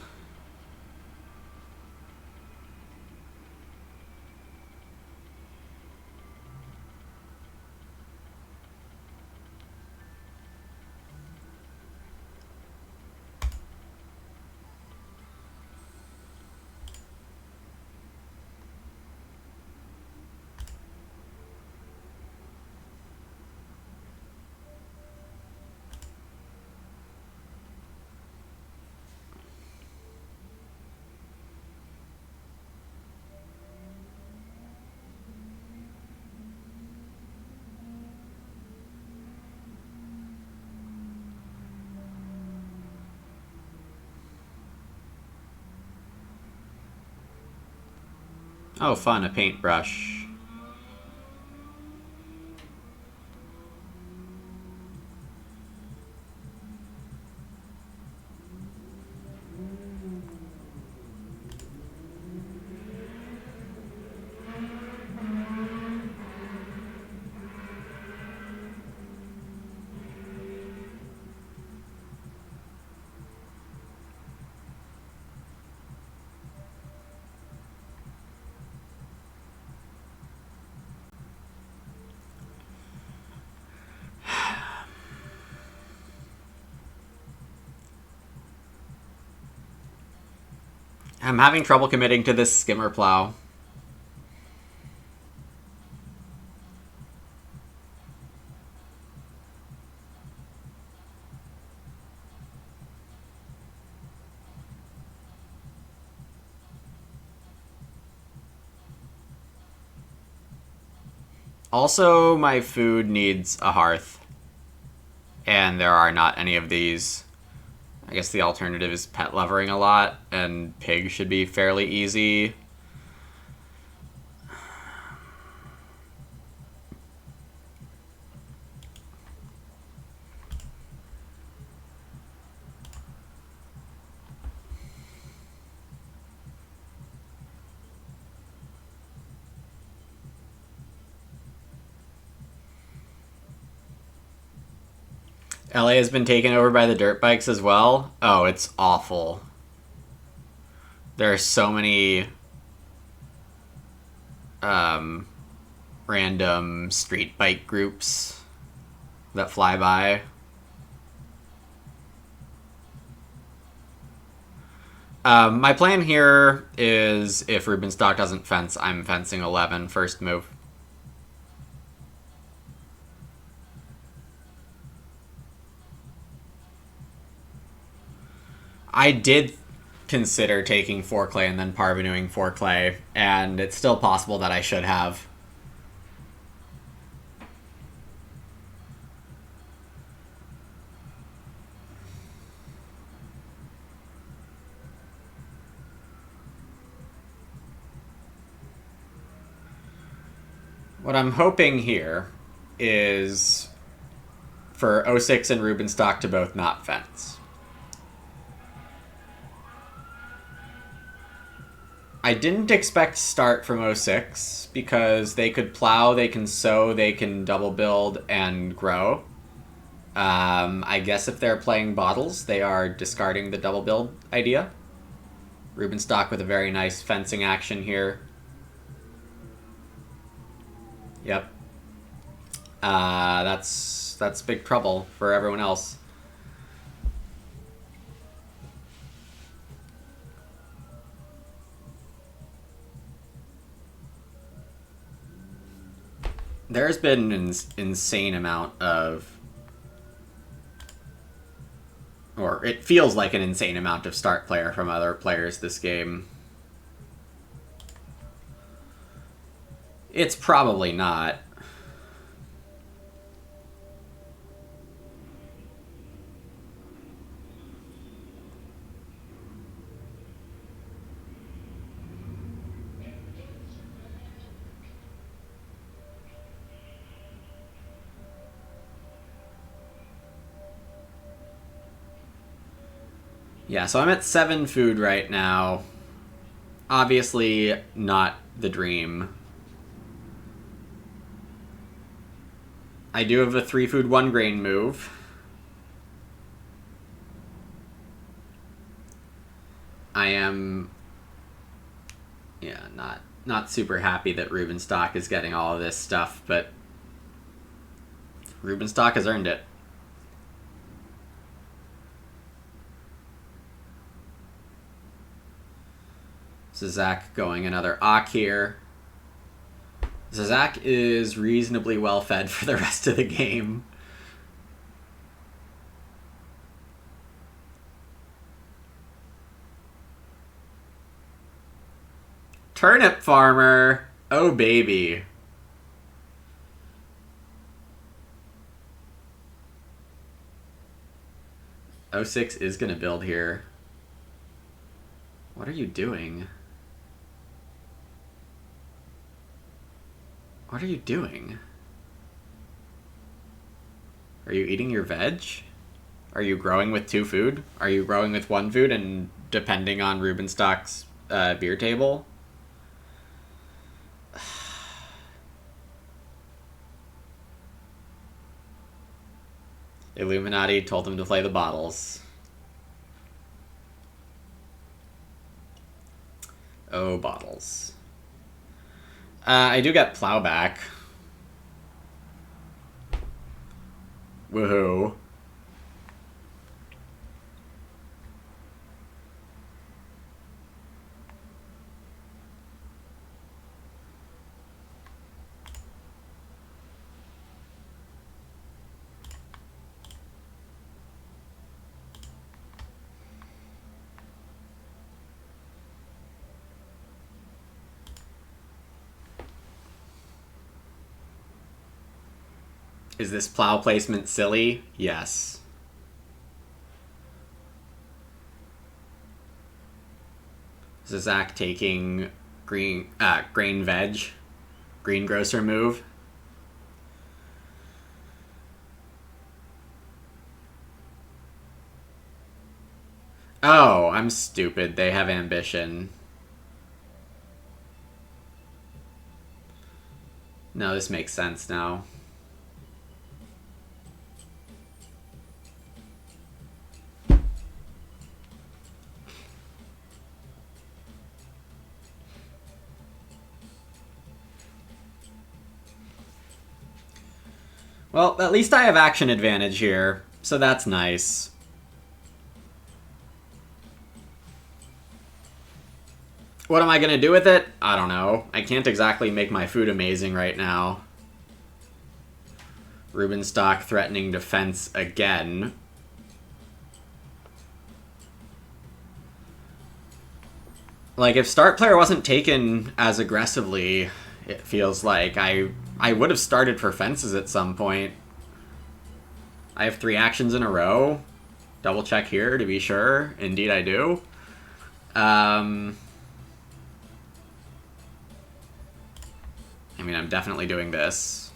Oh, fun, a paintbrush. I'm having trouble committing to this skimmer plow. Also, my food needs a hearth. And there are not any of these. I guess the alternative is pet levering a lot, and pig should be fairly easy. LA has been taken over by the dirt bikes as well. Oh, it's awful. There are so many random street bike groups that fly by. My plan here is if Rubenstock doesn't fence, I'm fencing 11 first move. I did consider taking 4 clay and then parvenuing 4 clay, and it's still possible that I should have. What I'm hoping here is for 06 and Rubenstock to both not fence. I didn't expect start from 06 because they could plow, they can sow, they can double build and grow. I guess if they're playing bottles, they are discarding the double build idea. Rubenstock with a very nice fencing action here. Yep. That's big trouble for everyone else. There's been an insane amount of, or it feels like an insane amount of start player from other players this game. It's probably not. Yeah, so I'm at 7 food right now. Obviously not the dream. I do have a 3 food 1 grain move. I am, yeah, not super happy that Rubenstock is getting all of this stuff, but Rubenstock has earned it. Zach going another Ock here. Zach is reasonably well fed for the rest of the game. Turnip farmer. Oh, baby. '06 is going to build here. What are you doing? What are you doing? Are you eating your veg? Are you growing with 2 food? Are you growing with 1 food and depending on Rubenstock's beer table? Illuminati told him to play the bottles. Oh, bottles. I do get plowback. Woohoo. Is this plow placement silly? Yes. Zach taking grain veg, greengrocer move. Oh, I'm stupid. They have ambition. No, this makes sense now. Well, at least I have action advantage here, so that's nice. What am I gonna do with it? I don't know. I can't exactly make my food amazing right now. Rubenstock threatening defense again. Like, if start player wasn't taken as aggressively, it feels like I would have started for fences at some point. I have 3 actions in a row. Double check here to be sure. Indeed I do. I mean, I'm definitely doing this.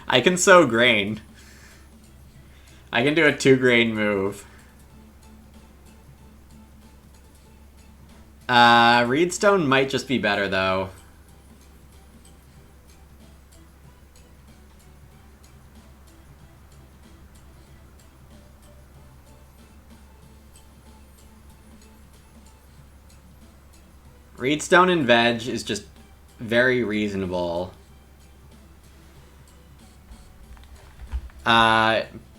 I can sow grain. I can do a 2 grain move. Reedstone might just be better, though. Reedstone and veg is just very reasonable.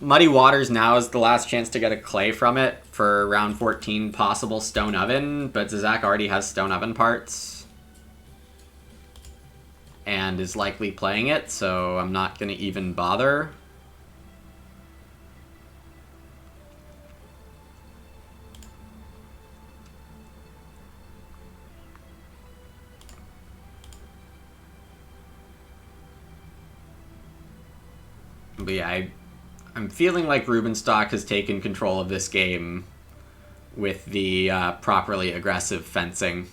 Muddy Waters now is the last chance to get a clay from it for round 14 possible stone oven, but Zach already has stone oven parts and is likely playing it, so I'm not going to even bother. But yeah, I'm feeling like Rubenstock has taken control of this game with the properly aggressive fencing.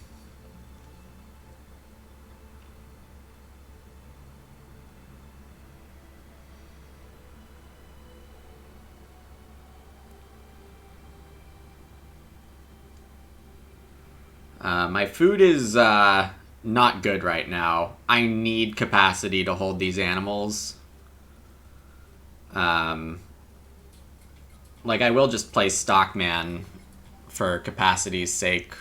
My food is not good right now. I need capacity to hold these animals. Like, I will just play Stockman for capacity's sake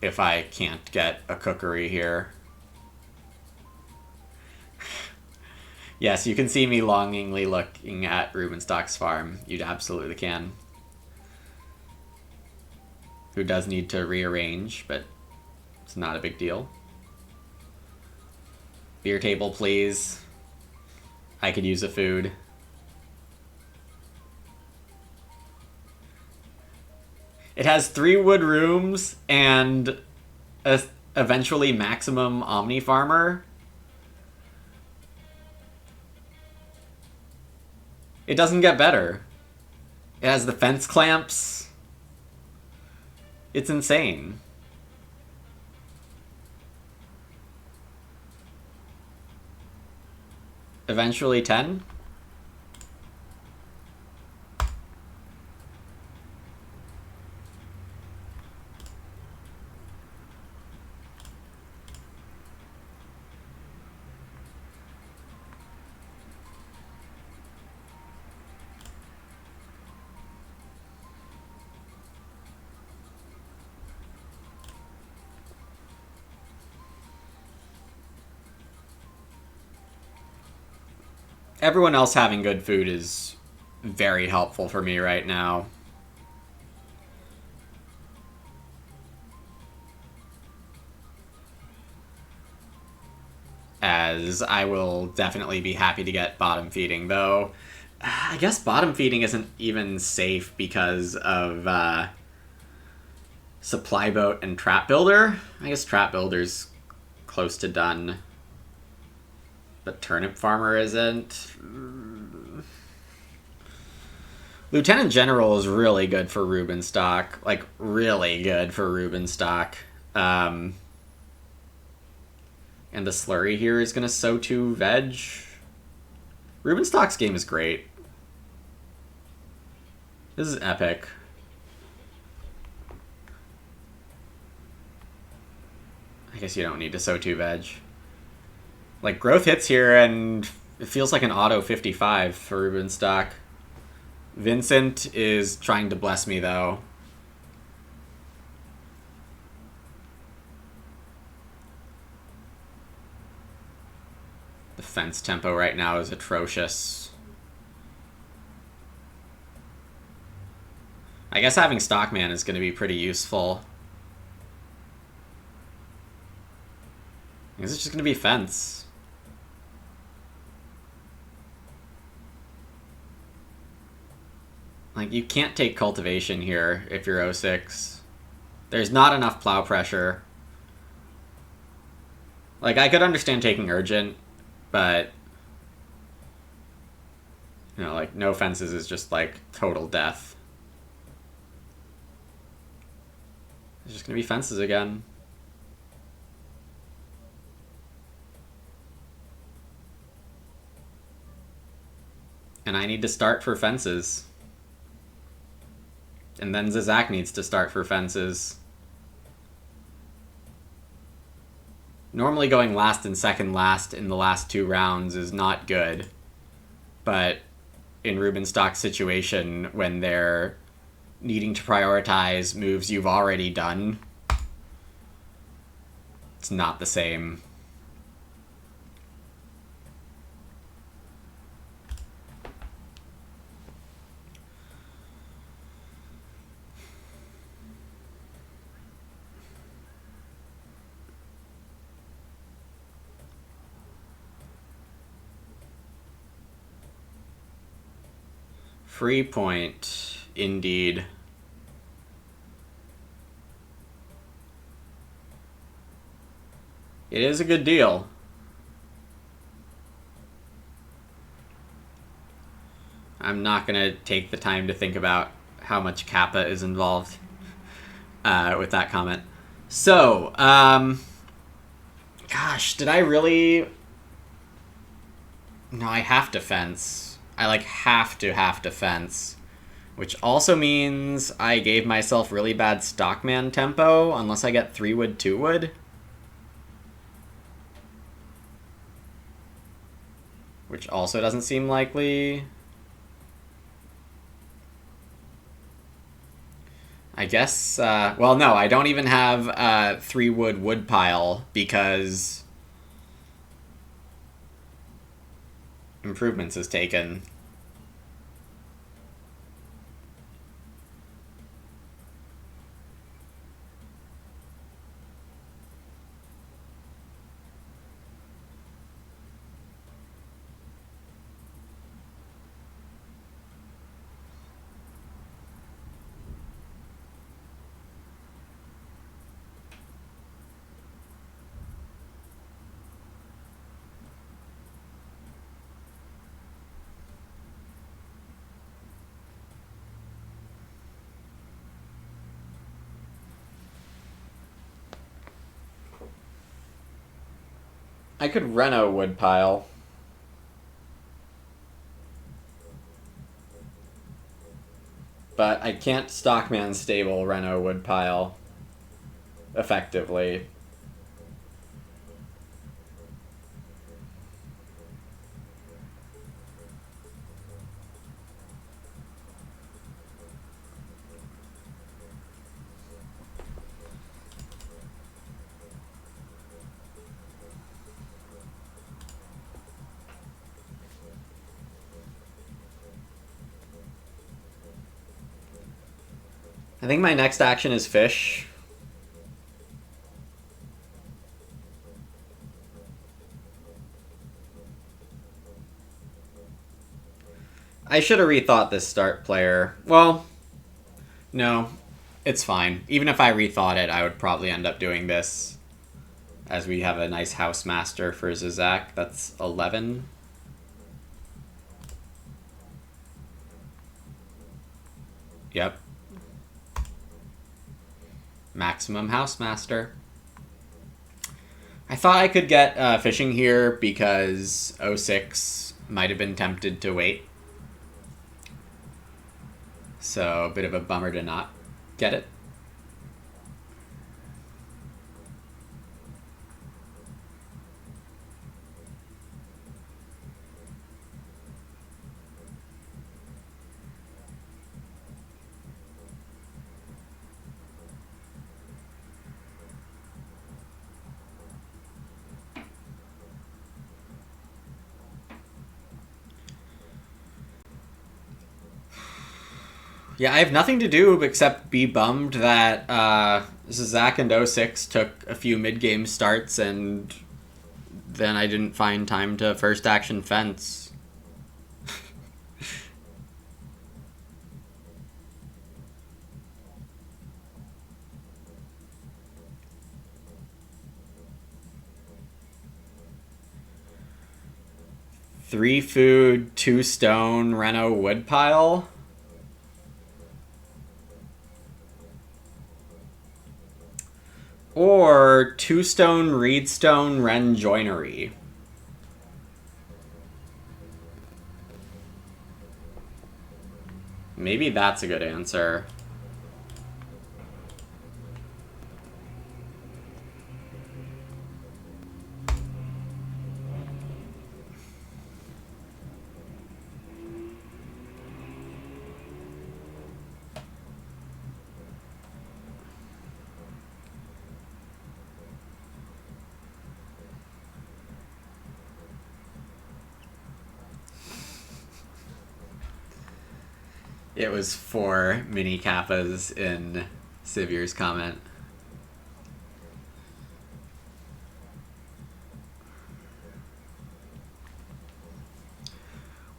if I can't get a cookery here. Yes, you can see me longingly looking at Rubenstock's farm. You absolutely can. Who does need to rearrange, but it's not a big deal. Beer table, please. I could use a food. It has 3 wood rooms and a eventually maximum Omni Farmer. It doesn't get better. It has the fence clamps. It's insane. Eventually 10? Everyone else having good food is very helpful for me right now. As I will definitely be happy to get bottom feeding, though I guess bottom feeding isn't even safe because of supply boat and trap builder. I guess trap builder's close to done, but turnip farmer isn't. Lieutenant General is really good for Reuben stock, like really good for Reuben stock. And the slurry here is gonna sow to veg. Reuben stock's game is great. This is epic. I guess you don't need to sow to veg. Like, growth hits here, and it feels like an auto 55 for Reuben stock. Vincent is trying to bless me, though. The fence tempo right now is atrocious. I guess having Stockman is going to be pretty useful. I guess it's just going to be fence. Like, you can't take cultivation here if you're 06. There's not enough plow pressure. Like, I could understand taking urgent, but you know, like, no fences is just like total death. It's just gonna be fences again. And I need to start for fences. And then Zizak needs to start for fences. Normally going last and second last in the last 2 rounds is not good. But in Reuben stock's situation, when they're needing to prioritize moves you've already done, it's not the same. Free point, indeed. It is a good deal. I'm not going to take the time to think about how much Kappa is involved with that comment. So, gosh, did I really... No, I have to fence. I, like, have to fence. Which also means I gave myself really bad Stockman tempo, unless I get 3 wood, 2 wood. Which also doesn't seem likely. I guess, well, no, I don't even have 3 wood pile because improvements is taken. I could reno wood pile. But I can't Stockman stable reno wood pile effectively. I think my next action is fish. I should have rethought this start player. Well, no, it's fine. Even if I rethought it, I would probably end up doing this, as we have a nice house master for Zizak. That's 11. Yep. Maximum house master. I thought I could get fishing here because 06 might have been tempted to wait. So a bit of a bummer to not get it. Yeah, I have nothing to do except be bummed that Zach and 06 took a few mid-game starts and then I didn't find time to first action fence. Three food, two stone, Reno woodpile. Or two stone, reedstone, Ren joinery. Maybe that's a good answer. It was 4 mini kappas in Sivier's comment.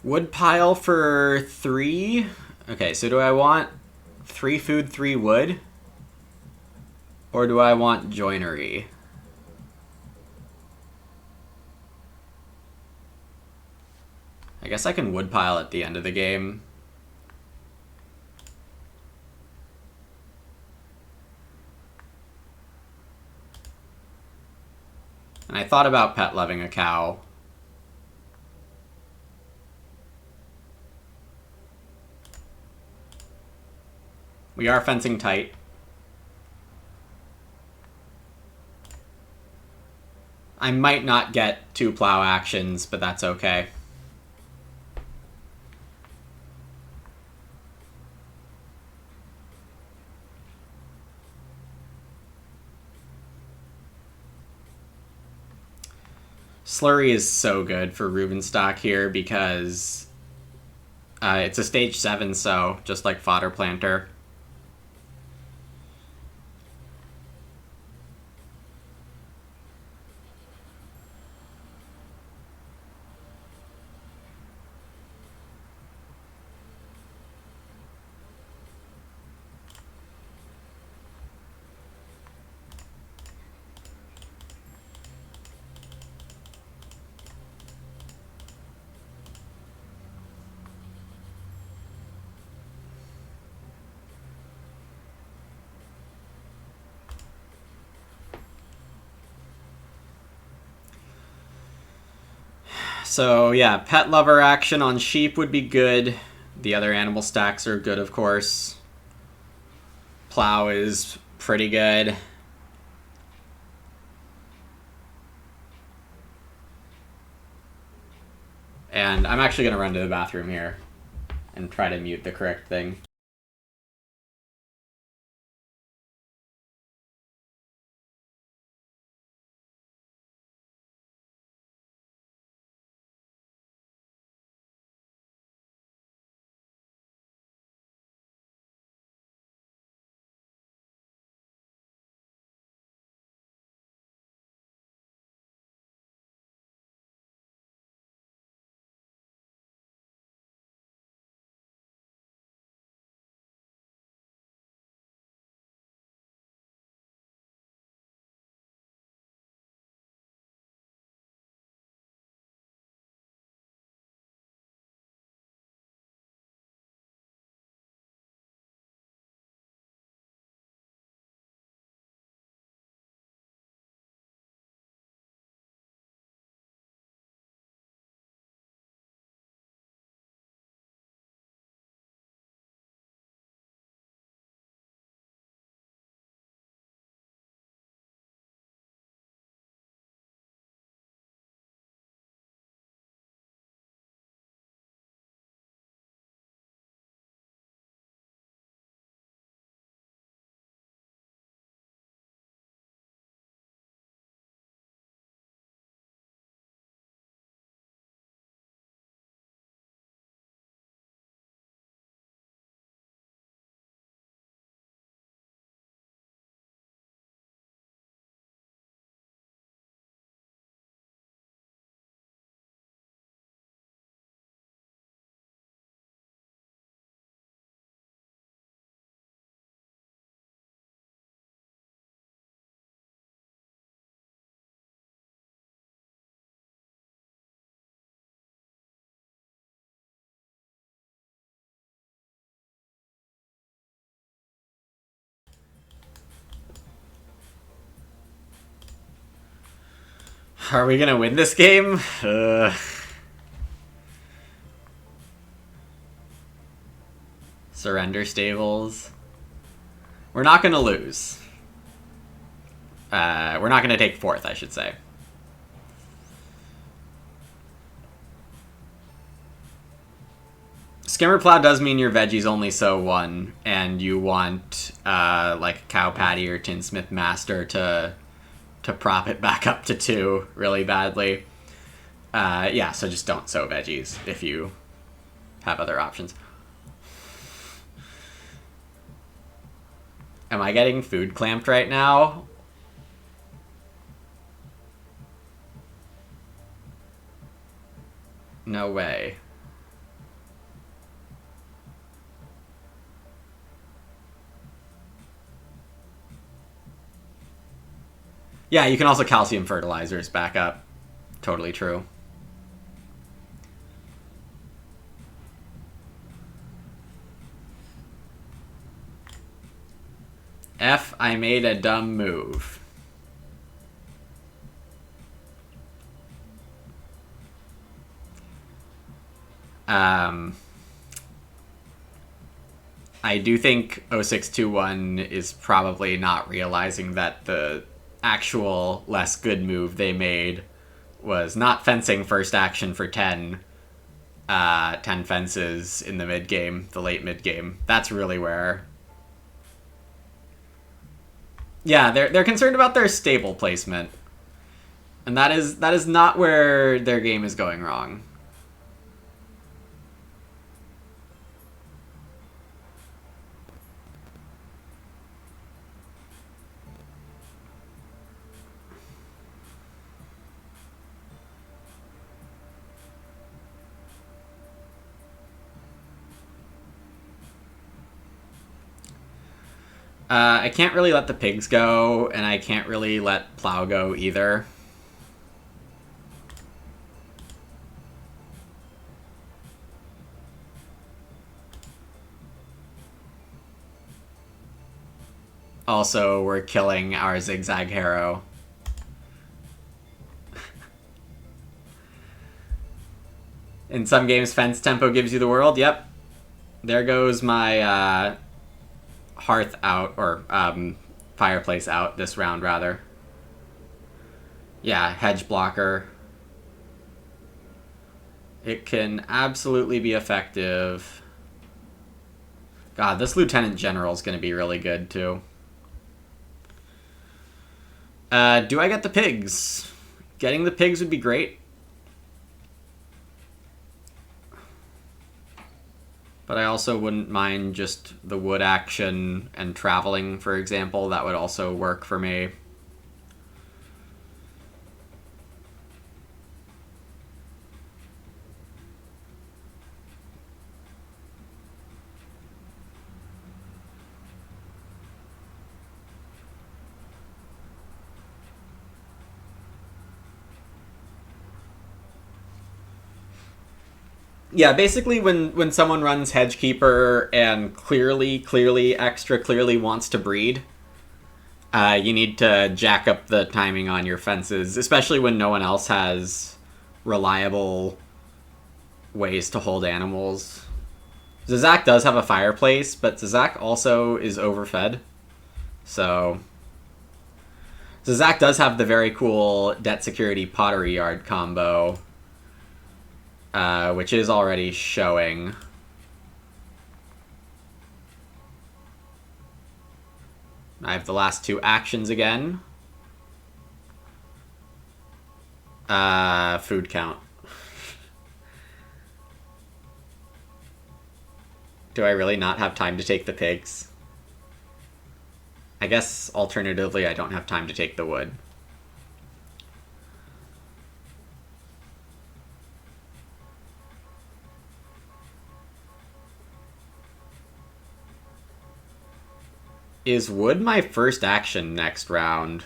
Woodpile for 3. Okay, so do I want 3 food, 3 wood? Or do I want joinery? I guess I can woodpile at the end of the game. And I thought about pet loving a cow. We are fencing tight. I might not get 2 plow actions, but that's okay. Slurry is so good for Rubenstock here because it's a stage 7, so just like Fodder Planter. So yeah, pet lover action on sheep would be good. The other animal stacks are good, of course. Plow is pretty good. And I'm actually going to run to the bathroom here and try to mute the correct thing. Are we gonna win this game? Surrender stables. We're not gonna lose. We're not gonna take fourth, I should say. Skimmer Plow does mean your veggies only sow one, and you want like Cow Patty or Tinsmith Master to prop it back up to 2 really badly. Yeah, so just don't sow veggies if you have other options. Am I getting food clamped right now? No way. Yeah, you can also calcium fertilizers back up. Totally true. F, I made a dumb move. I do think 0621 is probably not realizing that the actual less good move they made was not fencing first action for 10 fences in the mid game, the late mid game. That's really where. Yeah, they're concerned about their stable placement, and that is not where their game is going wrong. I can't really let the pigs go, and I can't really let plow go either. Also, we're killing our zigzag harrow. In some games, fence tempo gives you the world. Yep. There goes my hearth out, or fireplace out this round, rather. Yeah, hedge blocker. It can absolutely be effective. God, this Lieutenant General is going to be really good, too. Do I get the pigs? Getting the pigs would be great. But I also wouldn't mind just the wood action and traveling, for example. That would also work for me. Yeah, basically when someone runs Hedgekeeper and extra clearly wants to breed, you need to jack up the timing on your fences, especially when no one else has reliable ways to hold animals. Zazak does have a fireplace, but Zazak also is overfed. So Zazak does have the very cool Debt Security Pottery Yard combo, which is already showing. I have the last 2 actions again. Food count. Do I really not have time to take the pigs? I guess alternatively I don't have time to take the wood. Is wood my first action next round?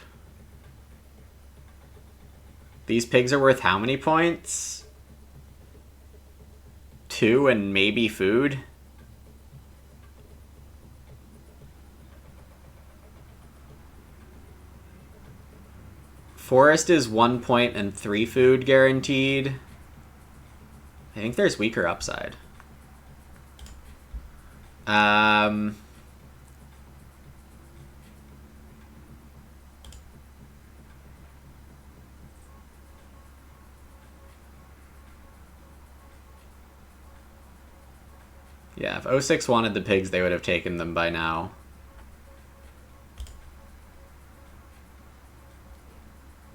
These pigs are worth how many points? 2 and maybe food? Forest is 1 point and 3 food guaranteed. I think there's weaker upside. Yeah, if 06 wanted the pigs, they would have taken them by now.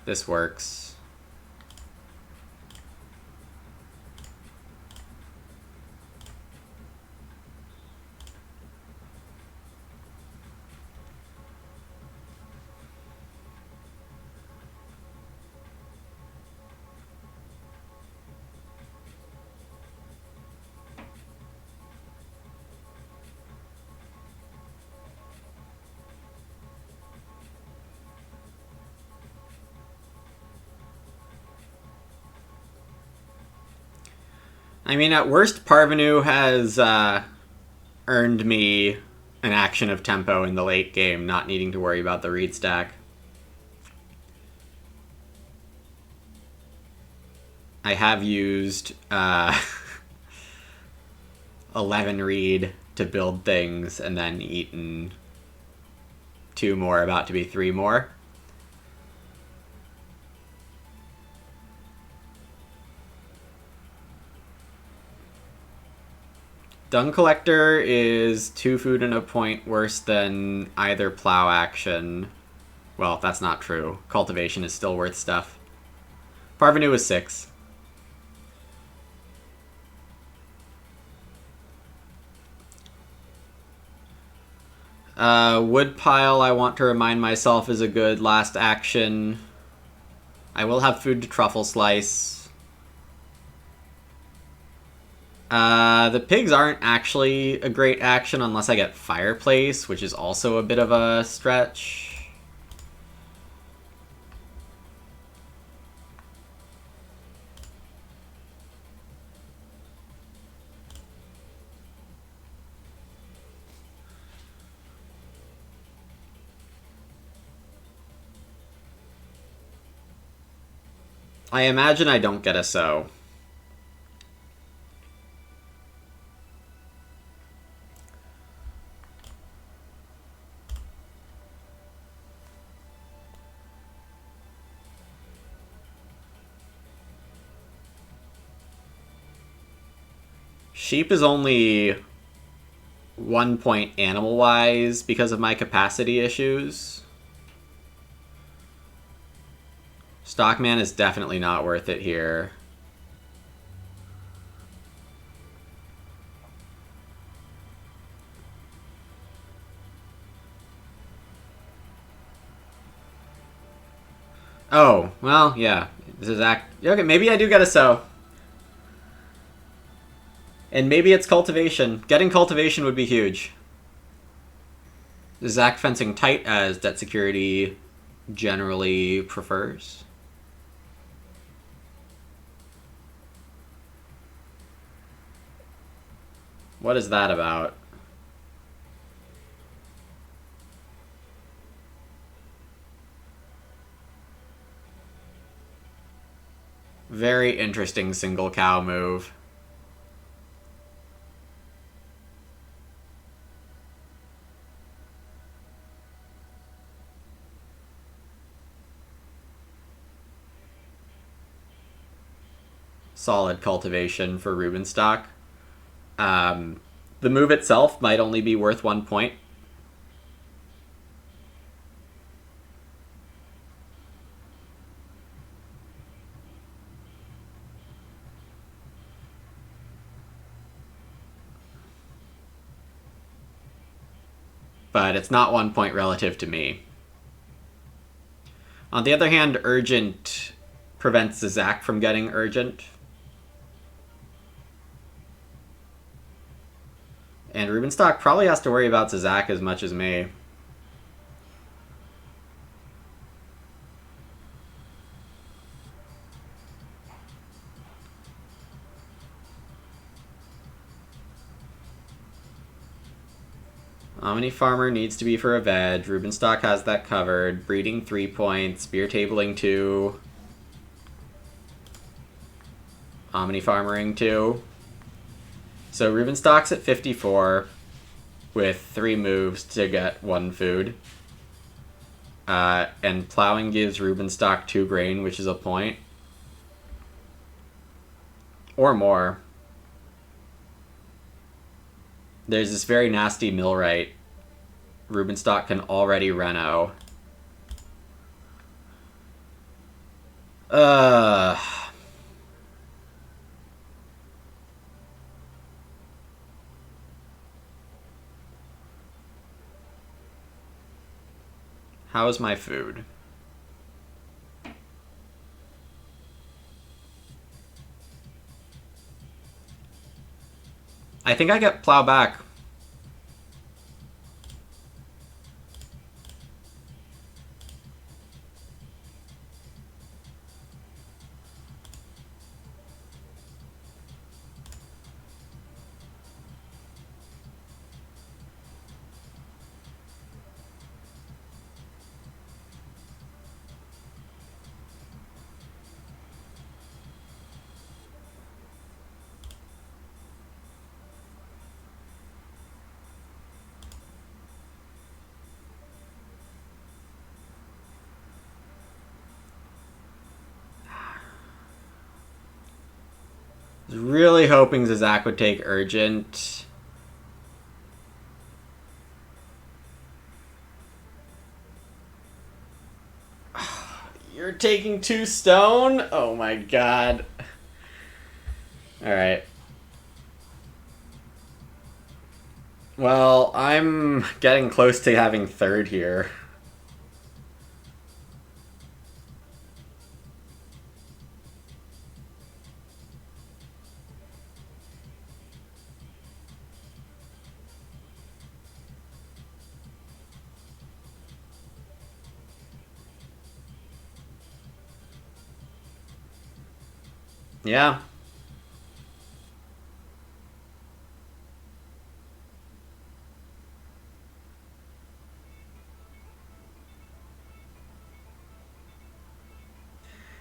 This works. I mean, at worst, Parvenu has earned me an action of tempo in the late game, not needing to worry about the read stack. I have used 11 read to build things and then eaten 2 more, about to be 3 more. Dung Collector is 2 food and a point worse than either plow action. Well, that's not true. Cultivation is still worth stuff. Parvenu is 6. Woodpile, I want to remind myself, is a good last action. I will have food to truffle slice. The pigs aren't actually a great action unless I get Fireplace, which is also a bit of a stretch. I imagine I don't get a sow. Sheep is only 1 point animal-wise because of my capacity issues. Stockman is definitely not worth it here. Oh, well, yeah. This is okay, maybe I do get a sow. And maybe it's cultivation. Getting cultivation would be huge. Zach fencing tight as debt security generally prefers. What is that about? Very interesting single cow move. Solid cultivation for Rubenstock. The move itself might only be worth 1 point. But it's not 1 point relative to me. On the other hand, Urgent prevents Zach from getting Urgent. And Rubenstock probably has to worry about Zach as much as me. Omni Farmer needs to be for a veg. Rubenstock has that covered. Breeding 3 points. Beer tabling 2. Omni Farmering 2. So Rubenstock's at 54 with 3 moves to get 1 food. And Plowing gives Rubenstock 2 grain, which is a point. Or more. There's this very nasty millwright. Rubenstock can already reno. How is my food? I think I get Plow back. I was really hoping Zizak would take Urgent. You're taking 2 stone? Oh my god. Alright. Well, I'm getting close to having 3rd here. Yeah.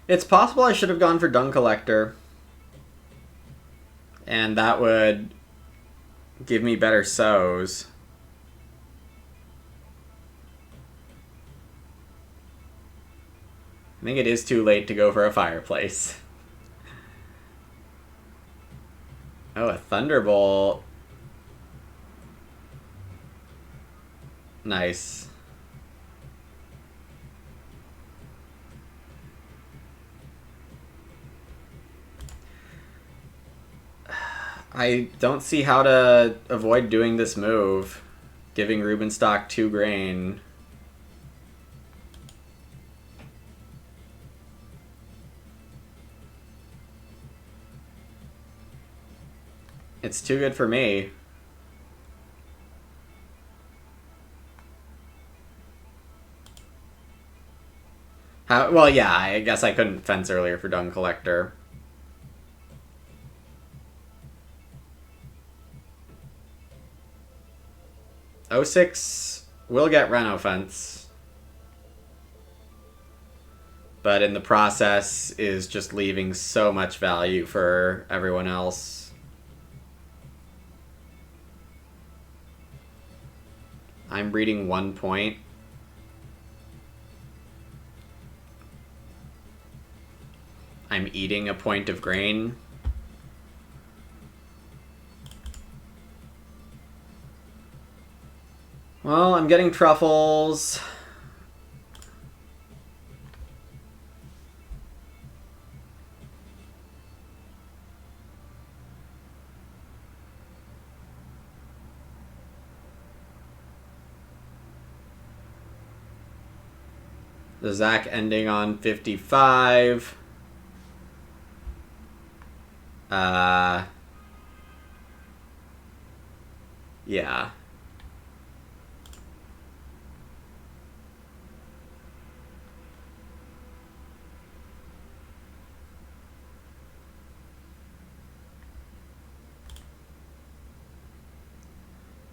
It's possible I should have gone for Dung Collector. And that would give me better sows. I think it is too late to go for a fireplace. Oh, a Thunderbolt. Nice. I don't see how to avoid doing this move. Giving Rubenstock 2 grain. It's too good for me. Well, yeah, I guess I couldn't fence earlier for Dung Collector. '06 will get Reno Fence. But in the process is just leaving so much value for everyone else. I'm breeding 1 point. I'm eating a point of grain. Well, I'm getting truffles. The Zach ending on 55. Yeah.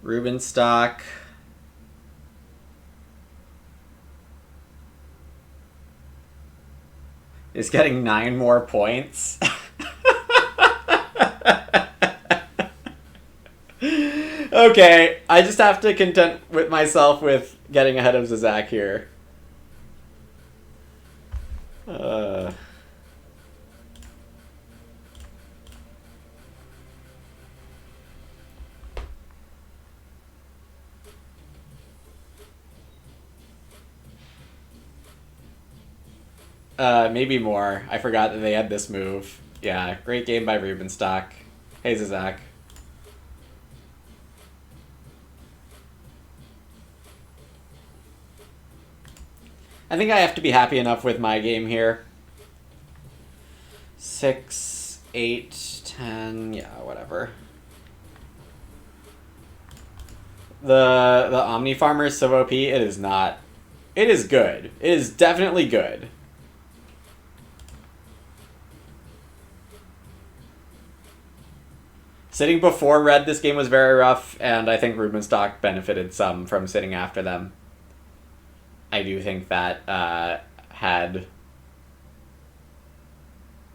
Rubenstock is getting 9 more points. Okay, I just have to content with myself with getting ahead of Zizak here. Maybe more. I forgot that they had this move. Yeah, great game by Rubenstock. Hey, Zizak. I think I have to be happy enough with my game here. 6, 8, 10, yeah, whatever. The Omni Farmer is so OP, it is not. It is good. It is definitely good. Sitting before red this game was very rough, and I think Rubenstock benefited some from sitting after them. I do think that had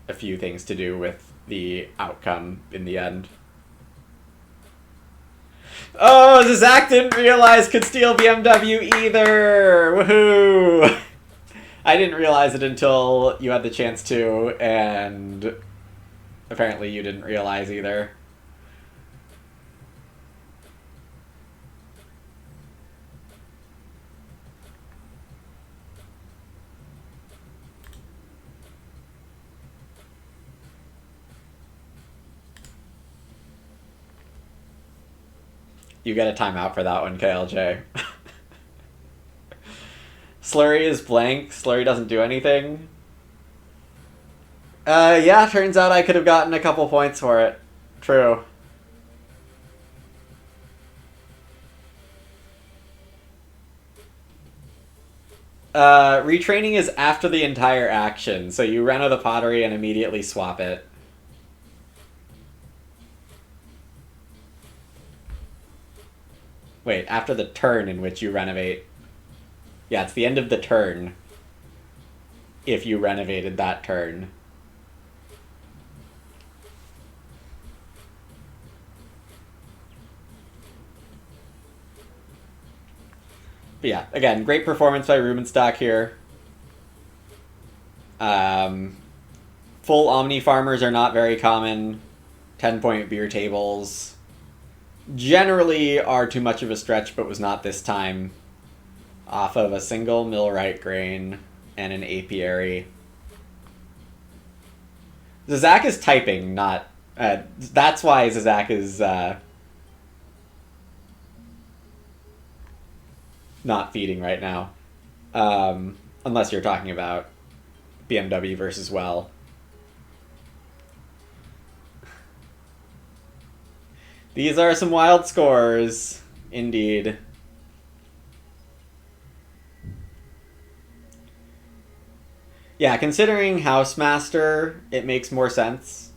a few things to do with the outcome in the end. Oh, Zizak didn't realize could steal BMW either! Woohoo! I didn't realize it until you had the chance to, and apparently you didn't realize either. You get a timeout for that one, KLJ. Slurry is blank. Slurry doesn't do anything. Yeah, turns out I could have gotten a couple points for it. True. Retraining is after the entire action, so you reno the pottery and immediately swap it. Wait, after the turn in which you renovate. Yeah, it's the end of the turn if you renovated that turn. But yeah, again, great performance by Rubenstock here. Full Omni Farmers are not very common. 10-point beer tables generally are too much of a stretch, but was not this time. Off of a single millwright grain and an apiary. Zizak is typing, not... that's why Zizak is not feeding right now. Unless you're talking about BMW versus Well. These are some wild scores, indeed. Yeah, considering Housemaster, it makes more sense.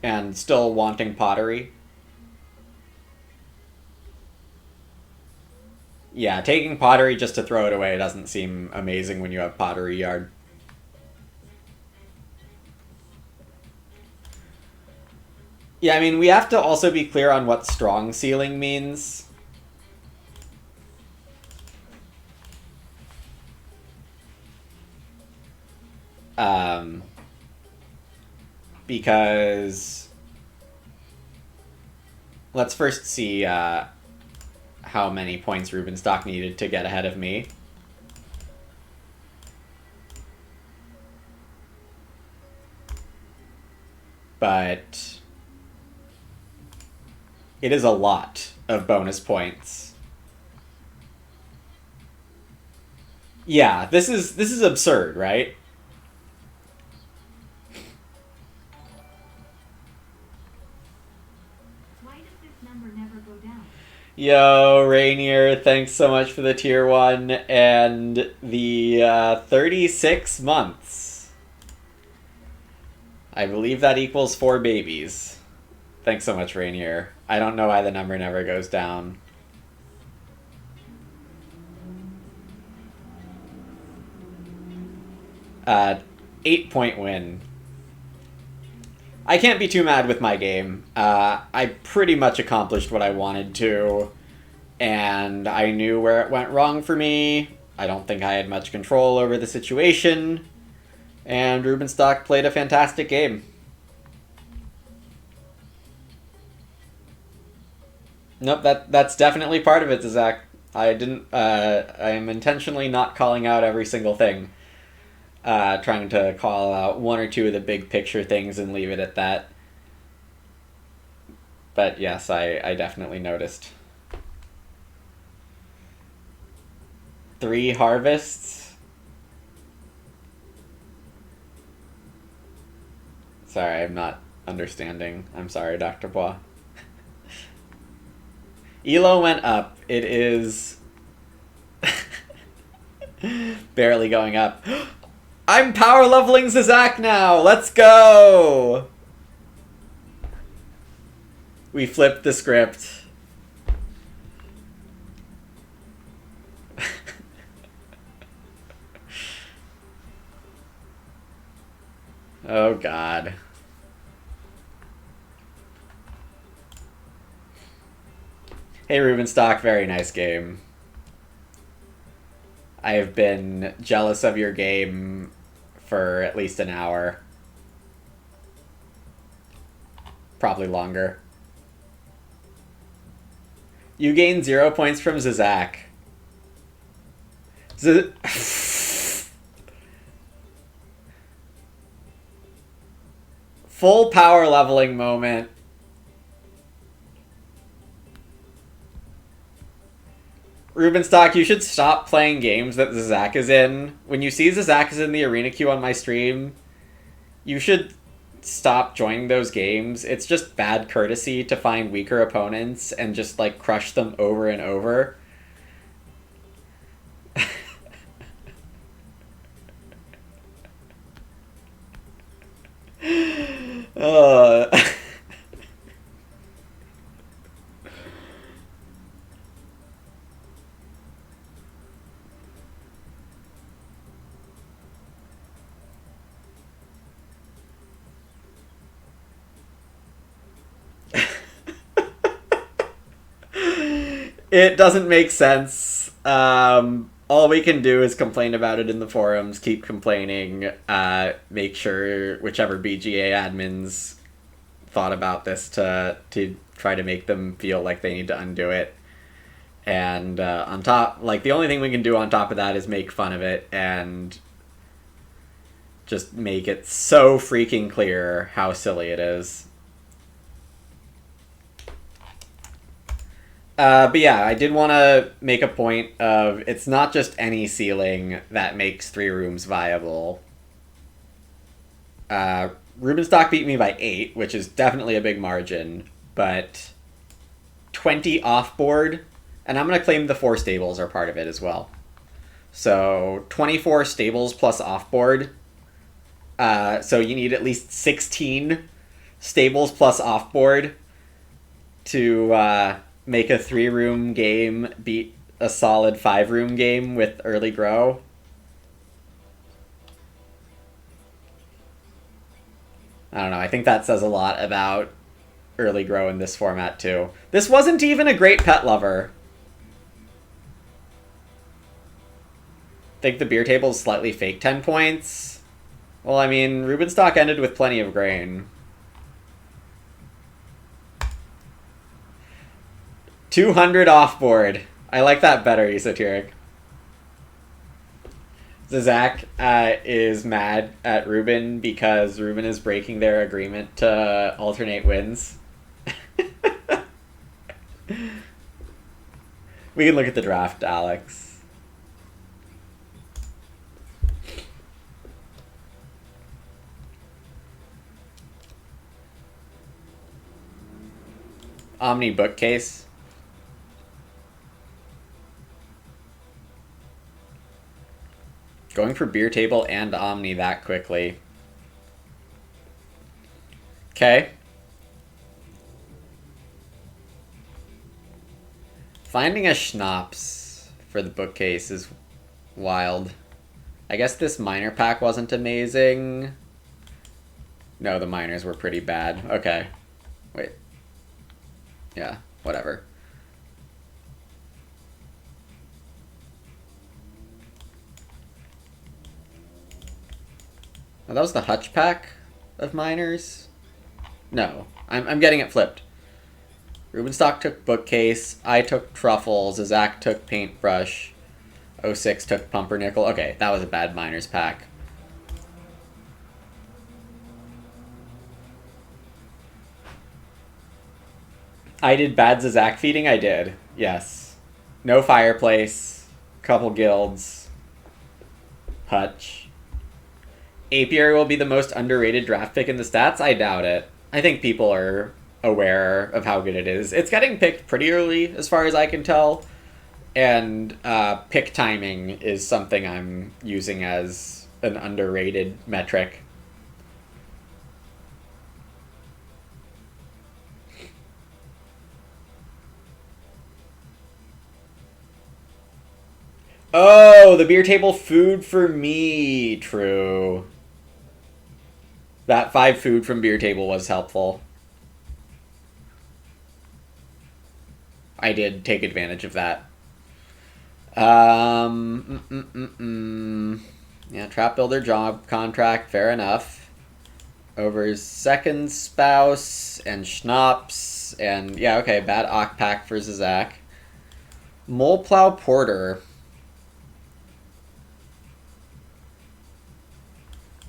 And still wanting pottery. Yeah, taking pottery just to throw it away doesn't seem amazing when you have pottery yard. Yeah, I mean, we have to also be clear on what strong ceiling means. Because let's first see how many points Rubenstock needed to get ahead of me. But it is a lot of bonus points. Yeah, this is absurd, right? Yo, Rainier, thanks so much for the tier 1 and the 36 months. I believe that equals 4 babies. Thanks so much, Rainier. I don't know why the number never goes down. 8-point win. I can't be too mad with my game. I pretty much accomplished what I wanted to, and I knew where it went wrong for me. I don't think I had much control over the situation, and Rubenstock played a fantastic game. Nope, that's definitely part of it, Zach. I am intentionally not calling out every single thing. Trying to call out one or two of the big picture things and leave it at that. But yes, I definitely noticed. 3 harvests? Sorry, I'm not understanding. I'm sorry, Dr. Bois. Elo went up. It is barely going up. I'm power leveling Zizak now! Let's go! We flipped the script. Oh god. Hey Rubenstock, very nice game. I have been jealous of your game for at least an hour. Probably longer. You gain 0 points from Zizak. Full power leveling moment. Rubenstock, you should stop playing games that Zizak is in. When you see Zizak is in the arena queue on my stream, you should stop joining those games. It's just bad courtesy to find weaker opponents and just, like, crush them over and over. It doesn't make sense. All we can do is complain about it in the forums, keep complaining, make sure whichever BGA admins thought about this to try to make them feel like they need to undo it. And on top, like, the only thing we can do on top of that is make fun of it and just make it so freaking clear how silly it is. But yeah, I did want to make a point of it's not just any ceiling that makes 3 rooms viable. Rubenstock beat me by 8, which is definitely a big margin, but 20 off-board, and I'm going to claim the 4 stables are part of it as well. So 24 stables plus off-board. So you need at least 16 stables plus off-board to make a 3-room game beat a solid 5-room game with early grow. I don't know, I think that says a lot about early grow in this format too. This wasn't even a great pet lover. Think the beer table is slightly fake 10 points? Well, I mean, Rubenstock ended with plenty of grain. 200 off-board. I like that better, Esoteric. Zizak is mad at Ruben because Ruben is breaking their agreement to alternate wins. We can look at the draft, Alex. Omni bookcase. Going for beer table and Omni that quickly. Okay. Finding a schnapps for the bookcase is wild. I guess this miner pack wasn't amazing. No, the miners were pretty bad. Okay. Wait. Yeah, whatever. Oh, that was the Hutch pack of miners? No, I'm getting it flipped. Rubenstock took bookcase, I took truffles, Zach took paintbrush, 06 took pumpernickel. Okay, that was a bad miners pack. I did bad Zach feeding? I did, yes. No fireplace, couple guilds, Hutch. Apiary will be the most underrated draft pick in the stats? I doubt it. I think people are aware of how good it is. It's getting picked pretty early, as far as I can tell. And pick timing is something I'm using as an underrated metric. Oh, the beer table food for me. True. That 5 food from beer table was helpful. I did take advantage of that. Yeah, trap builder job contract, fair enough. Over second spouse and schnapps and yeah, okay, bad Ock pack for Zach. Mole plow porter.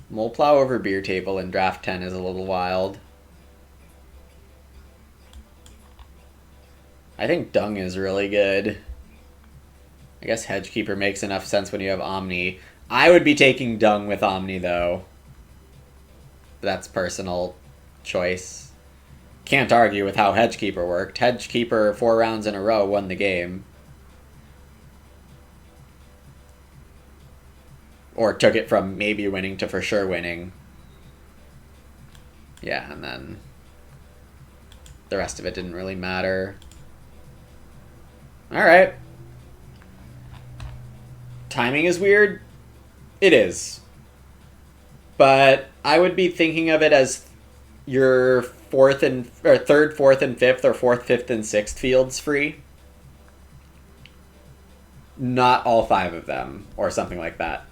Mole plow over beer table in draft 10 is a little wild. I think dung is really good. I guess Hedgekeeper makes enough sense when you have Omni. I would be taking dung with Omni, though. That's personal choice. Can't argue with how Hedgekeeper worked. Hedgekeeper 4 rounds in a row won the game. Or took it from maybe winning to for sure winning. Yeah, and then the rest of it didn't really matter. Alright. Timing is weird. It is. But I would be thinking of it as your third, fourth, and fifth, or fourth, fifth, and sixth fields free. Not all 5 of them, or something like that.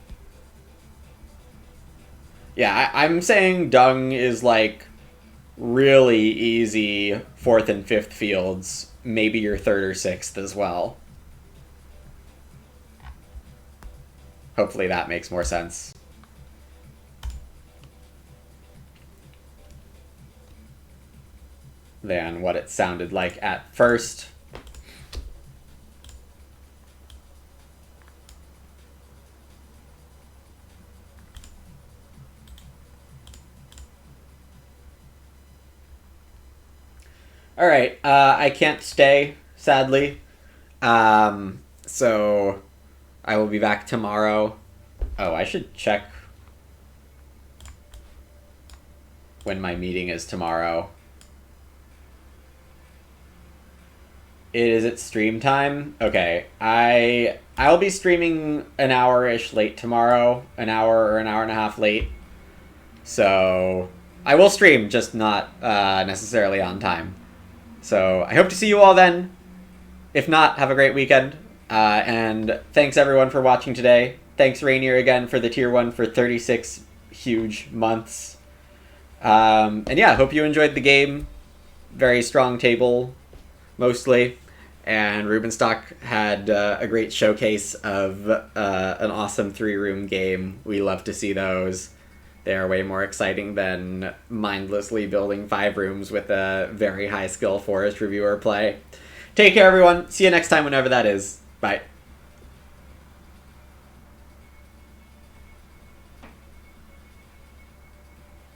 Yeah, I'm saying dung is like really easy fourth and fifth fields, maybe your third or sixth as well. Hopefully that makes more sense. Than what it sounded like at first. All right, I can't stay, sadly. So I will be back tomorrow. Oh, I should check when my meeting is tomorrow. It is at stream time? Okay. I'll be streaming an hour-ish late tomorrow. An hour or an hour and a half late. So I will stream, just not necessarily on time. So I hope to see you all then. If not, have a great weekend. And thanks everyone for watching today. Thanks Rainier again for the tier 1 for 36 huge months. And yeah, I hope you enjoyed the game. Very strong table, mostly. And Rubenstock had a great showcase of an awesome 3-room game. We love to see those. They are way more exciting than mindlessly building 5 rooms with a very high skill forest reviewer play. Take care, everyone. See you next time, whenever that is. Bye.